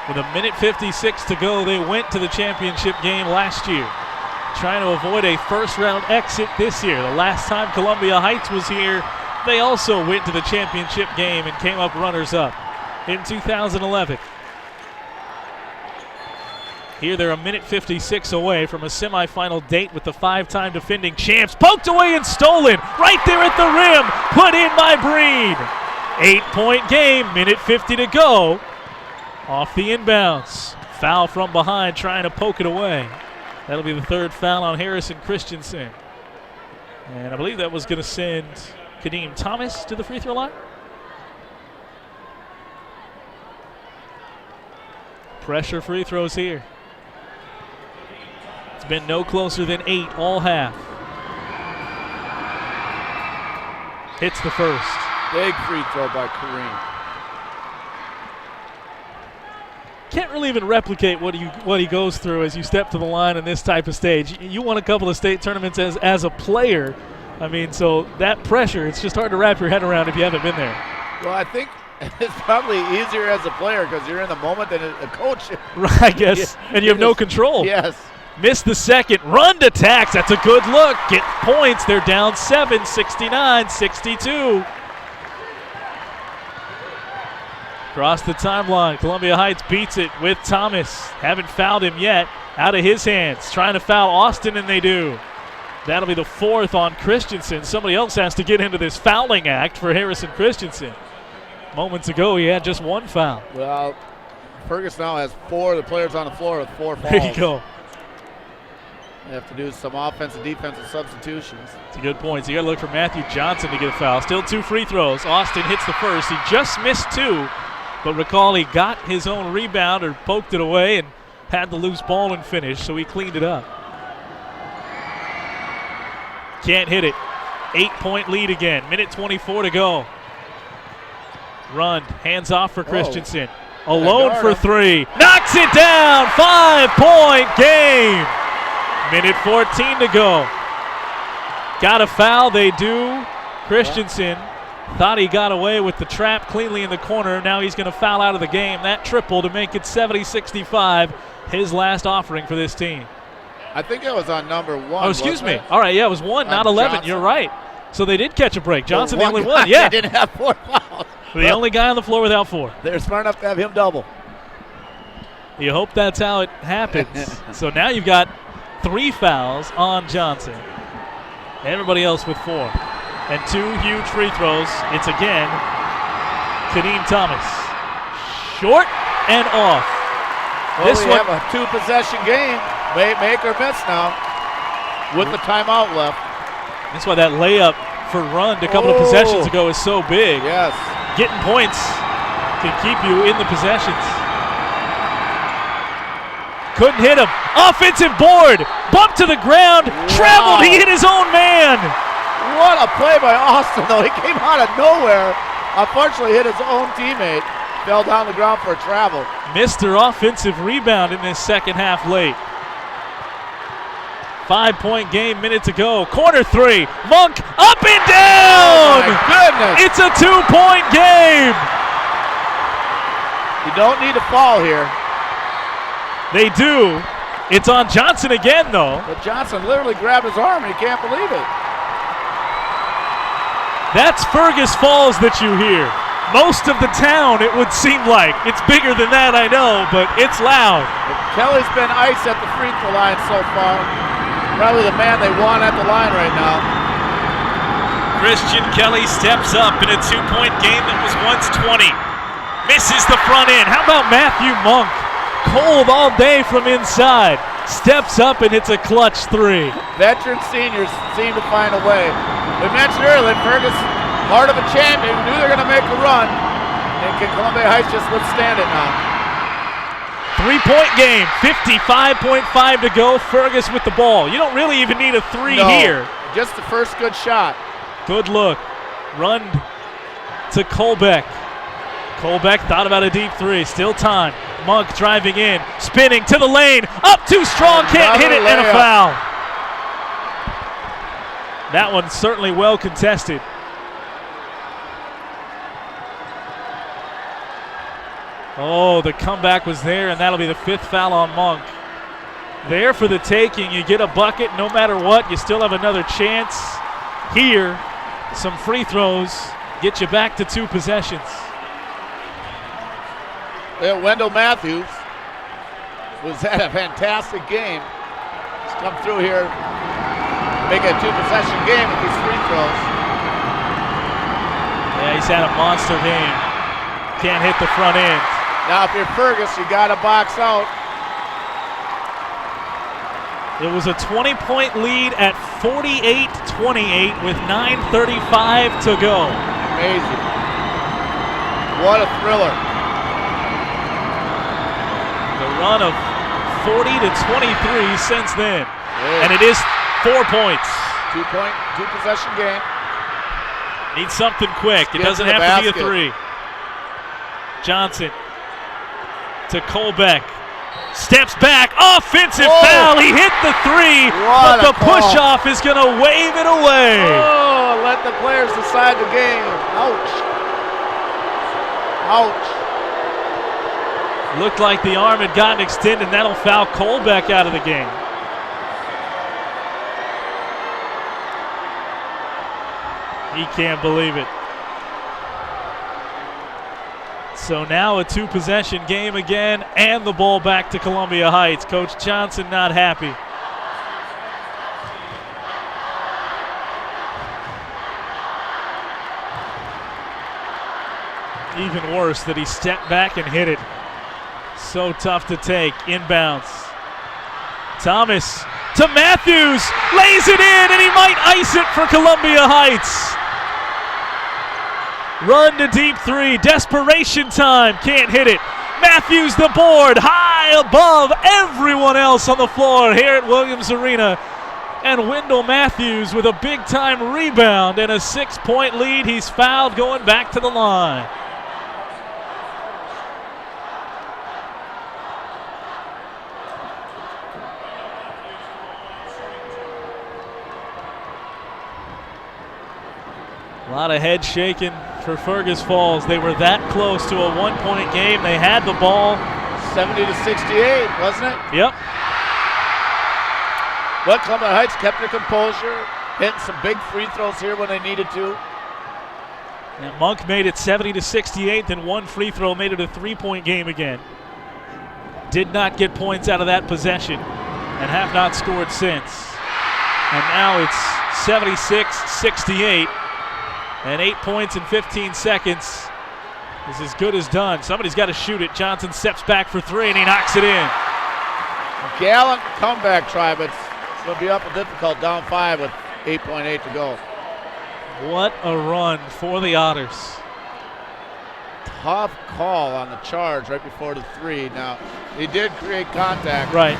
With a minute 56 to go, they went to the championship game last year, trying to avoid a first-round exit this year. The last time Columbia Heights was here, they also went to the championship game and came up runners-up in 2011. Here they're a minute 56 away from a semifinal date with the 5-time defending champs. Poked away and stolen right there at the rim. Put in by Breen. 8-point game, minute 50 to go. Off the inbounds. Foul from behind, trying to poke it away. That'll be the third foul on Harrison Christensen. And I believe that was going to send Kadeem Thomas to the free throw line. Pressure free throws here. It's been no closer than 8 all half. Hits the first. Big free throw by Kareem. Can't really even replicate what he goes through as you step to the line in this type of stage. You won a couple of state tournaments as a player. I mean, so that pressure, it's just hard to wrap your head around if you haven't been there. Well, I think it's probably easier as a player because you're in the moment than a coach. Right, I guess, and you have no control. Yes. Missed the second. Run to Tax. That's a good look. Get points. They're down 7, 69-62. Across the timeline, Columbia Heights beats it with Thomas. Haven't fouled him yet. Out of his hands. Trying to foul Austin, and they do. That'll be the 4th on Christensen. Somebody else has to get into this fouling act for Harrison Christensen. Moments ago, he had just 1 foul. Well, Fergus now has 4 of the players on the floor with 4 fouls. There you go. They have to do some offensive, defensive substitutions. It's a good point. So you got to look for Matthew Johnson to get a foul. Still 2 free throws. Austin hits the first. He just missed 2. But recall, he got his own rebound or poked it away and had the loose ball and finish, so he cleaned it up. Can't hit it. 8-point lead again. Minute 24 to go. Run. Hands off for Christensen. Alone for 3. Knocks it down. 5-point game. Minute 14 to go. Got a foul. They do. Christensen thought he got away with the trap cleanly in the corner. Now he's going to foul out of the game. That triple to make it 70-65. His last offering for this team. I think it was on number 1. Oh, excuse me. All right, yeah, it was 1, not 11. Johnson. You're right. So they did catch a break. Johnson, the only guy, one. Yeah. They didn't have 4 fouls. The only guy on the floor without 4. They're smart enough to have him double. You hope that's how it happens. So now you've got 3 fouls on Johnson. Everybody else with 4. And 2 huge free throws. It's again Kadeem Thomas. Short and off. Well, this we have a 2-possession game. Make or miss now with the timeout left. That's why that layup for Rund a couple of possessions ago is so big. Yes. Getting points can keep you in the possessions. Couldn't hit him. Offensive board. Bump to the ground. Wow. Traveled. He hit his own man. What a play by Austin, though. He came out of nowhere. Unfortunately, hit his own teammate. Fell down the ground for a travel. Missed their offensive rebound in this second half late. 5-point game, minute to go. Corner 3. Monk up and down. Oh, my goodness. It's a 2-point game. You don't need to fall here. They do. It's on Johnson again, though. But Johnson literally grabbed his arm, and he can't believe it. That's Fergus Falls that you hear. Most of the town, it would seem like. It's bigger than that, I know, but it's loud. Kelly's been iced at the free throw line so far. Probably the man they want at the line right now. Christian Kelly steps up in a 2-point game that was once 20. Misses the front end. How about Matthew Monk? Cold all day from inside. Steps up and hits a clutch 3. Veteran seniors seem to find a way. We mentioned earlier, Fergus, part of a champion, knew they're going to make a run. And can Columbia Heights just withstand it now? 3-point game, 55.5 to go. Fergus with the ball. You don't really even need a 3 here. Just the first good shot. Good look. Run to Colbeck. Colbeck thought about a deep three. Still time. Monk driving in. Spinning to the lane. Up too strong. Can't hit it. And a foul. That one certainly well contested. Oh, the comeback was there, and that'll be the 5th foul on Monk. There for the taking. You get a bucket no matter what. You still have another chance. Here, some free throws get you back to 2 possessions. Wendell Matthews was had a fantastic game. He's come through here, make a 2-possession game with these free throws. Yeah, he's had a monster game. Can't hit the front end. Now, if you're Fergus, you got to box out. It was a 20-point lead at 48-28 with 9:35 to go. Amazing. What a thriller. The run of 40 to 23 since then. And it is 4 points. 2-possession game. Needs something quick. It doesn't have to be a 3. Johnson to Colbeck. Steps back. Offensive foul. He hit the 3, but the push-off is going to wave it away. Oh, let the players decide the game. Ouch. Ouch. Looked like the arm had gotten extended, and that'll foul Colbeck out of the game. He can't believe it. So now a 2-possession game again, and the ball back to Columbia Heights. Coach Johnson not happy. Even worse that he stepped back and hit it. So tough to take. Inbounds. Thomas to Matthews. Lays it in, and he might ice it for Columbia Heights. Run to deep 3. Desperation time. Can't hit it. Matthews the board. High above everyone else on the floor here at Williams Arena. And Wendell Matthews with a big-time rebound and a 6-point lead. He's fouled going back to the line. A lot of head shaking for Fergus Falls. They were that close to a 1-point game. They had the ball. 70-68, wasn't it? Yep. But Columbia Heights kept their composure, hitting some big free throws here when they needed to. And Monk made it 70-68, then 1 free throw made it a 3-point game again. Did not get points out of that possession and have not scored since. And now it's 76-68. And 8 points in 15 seconds is as good as done. Somebody's got to shoot it. Johnson steps back for 3, and he knocks it in. Gallant comeback try, but it's going to be up and difficult, down 5 with 8.8 to go. What a run for the Otters. Tough call on the charge right before the 3. Now, he did create contact. Right.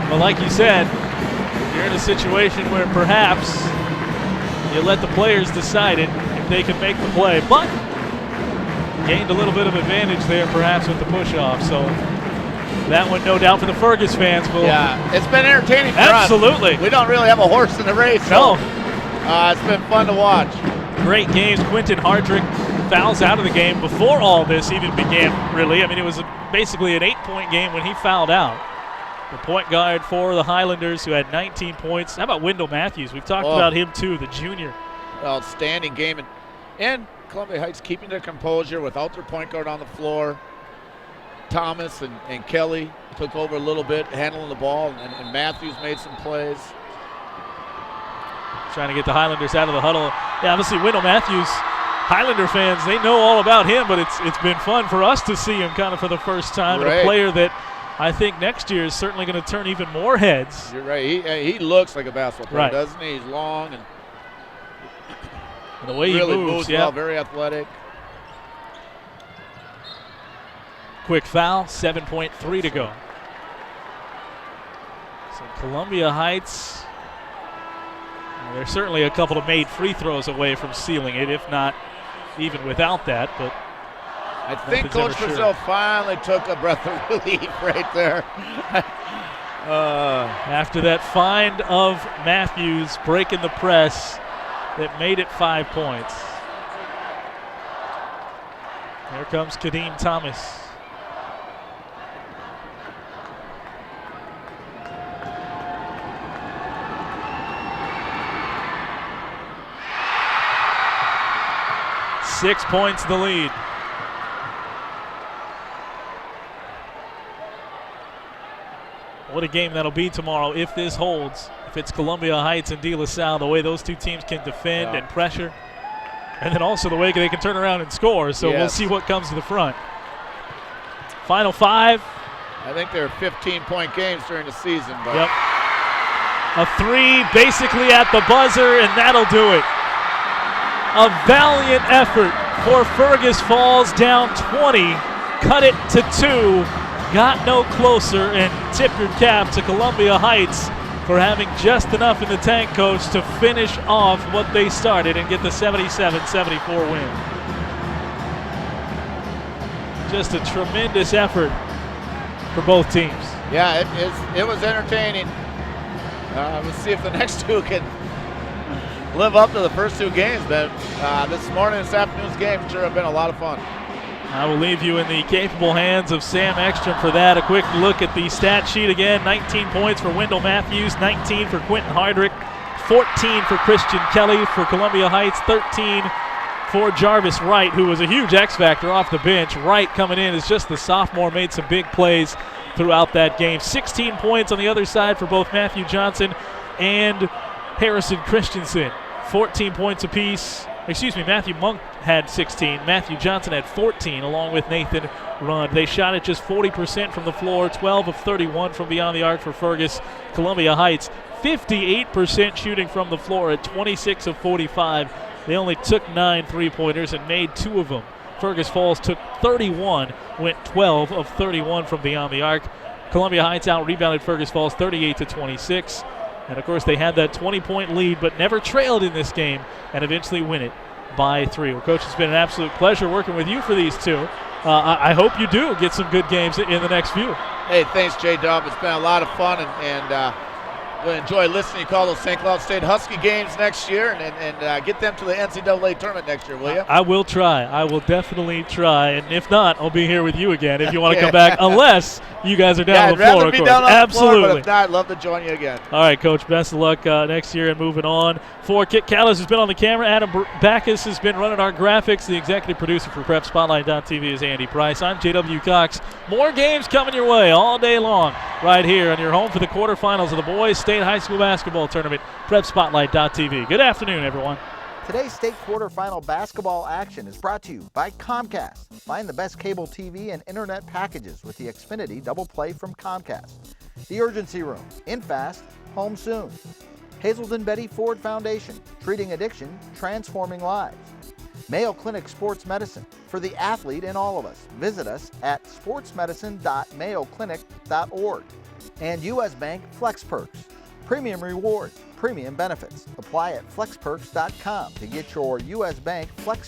Well, like you said, you're in a situation where perhaps you let the players decide it if they can make the play, but gained a little bit of advantage there perhaps with the push-off. So that one, no doubt, for the Fergus fans will. Yeah, it's been entertaining for absolutely. us. We don't really have a horse in the race. No. So, it's been fun to watch. Great games. Quentin Hardrick fouls out of the game before all this even began, really. I mean, it was basically an 8-point game when he fouled out. The point guard for the Highlanders, who had 19 points. How about Wendell Matthews? We've talked about him too, the junior. Outstanding game. And Columbia Heights keeping their composure without their point guard on the floor. Thomas and Kelly took over a little bit, handling the ball, and Matthews made some plays. Trying to get the Highlanders out of the huddle. Yeah, obviously Wendell Matthews, Highlander fans, they know all about him, but it's been fun for us to see him kind of for the first time. Right. And a player that I think next year is certainly going to turn even more heads. You're right. He looks like a basketball player, right, doesn't he? He's long and the way he really moves well, very athletic. Quick foul, 7.3 to go. So Columbia Heights There's certainly a couple of made free throws away from sealing it, if not even without that. But I think Coach Brazil finally took a breath of relief right there. After that find of Matthews breaking the press that made it 5 points. Here comes Kadeem Thomas. Six points the lead. What a game that'll be tomorrow if this holds. If it's Columbia Heights and De La Salle, the way those two teams can defend and pressure. And then also the way they can turn around and score. So we'll see what comes to the front. Final 5. I think they're 15-point games during the season. But Yep. A 3 basically at the buzzer, and that'll do it. A valiant effort for Fergus Falls, down 20, cut it to 2, got no closer, and tip your cap to Columbia Heights for having just enough in the tank, Coach, to finish off what they started and get the 77-74 win. Just a tremendous effort for both teams. Yeah, it was entertaining. We'll see if the next two can live up to the first 2 games, but this afternoon's game sure have been a lot of fun. I will leave you in the capable hands of Sam Ekstrom for that. A quick look at the stat sheet again. 19 points for Wendell Matthews, 19 for Quentin Hardrick, 14 for Christian Kelly for Columbia Heights, 13 for Jarvis Wright, who was a huge X factor off the bench. Wright coming in as just the sophomore, made some big plays throughout that game. 16 points on the other side for both Matthew Johnson and Harrison Christensen. 14 points apiece. Matthew Monk had 16. Matthew Johnson had 14, along with Nathan Rund. They shot at just 40% from the floor, 12 of 31 from beyond the arc for Fergus. Columbia Heights, 58% shooting from the floor at 26 of 45. They only took 9 3-pointers and made 2 of them. Fergus Falls took 31, went 12 of 31 from beyond the arc. Columbia Heights out-rebounded Fergus Falls 38-26. And, of course, they had that 20-point lead but never trailed in this game and eventually win it by 3. Well, Coach, it's been an absolute pleasure working with you for these 2. I hope you do get some good games in the next few. Hey, thanks, J-Dub. It's been a lot of fun, and we'll enjoy listening. You call those St. Cloud State Husky games next year and get them to the NCAA tournament next year, will you? I will try. I will definitely try. And if not, I'll be here with you again if you want to come back, unless you guys are down on the floor, of course. Absolutely. Floor, but if not, I'd love to join you again. All right, Coach. Best of luck next year and moving on. For Kit Callis has been on the camera. Adam Backus has been running our graphics. The executive producer for PrepSpotlight.tv is Andy Price. I'm J.W. Cox. More games coming your way all day long right here on your home for the quarterfinals of the Boys State High School Basketball Tournament, PrepSpotlight.tv. Good afternoon, everyone. Today's state quarterfinal basketball action is brought to you by Comcast. Find the best cable TV and internet packages with the Xfinity Double Play from Comcast. The Urgency Room, in fast, home soon. Hazelden Betty Ford Foundation, treating addiction, transforming lives. Mayo Clinic Sports Medicine, for the athlete in all of us. Visit us at sportsmedicine.mayoclinic.org. And U.S. Bank Flex Perks, premium rewards, premium benefits. Apply at flexperks.com to get your U.S. Bank Flex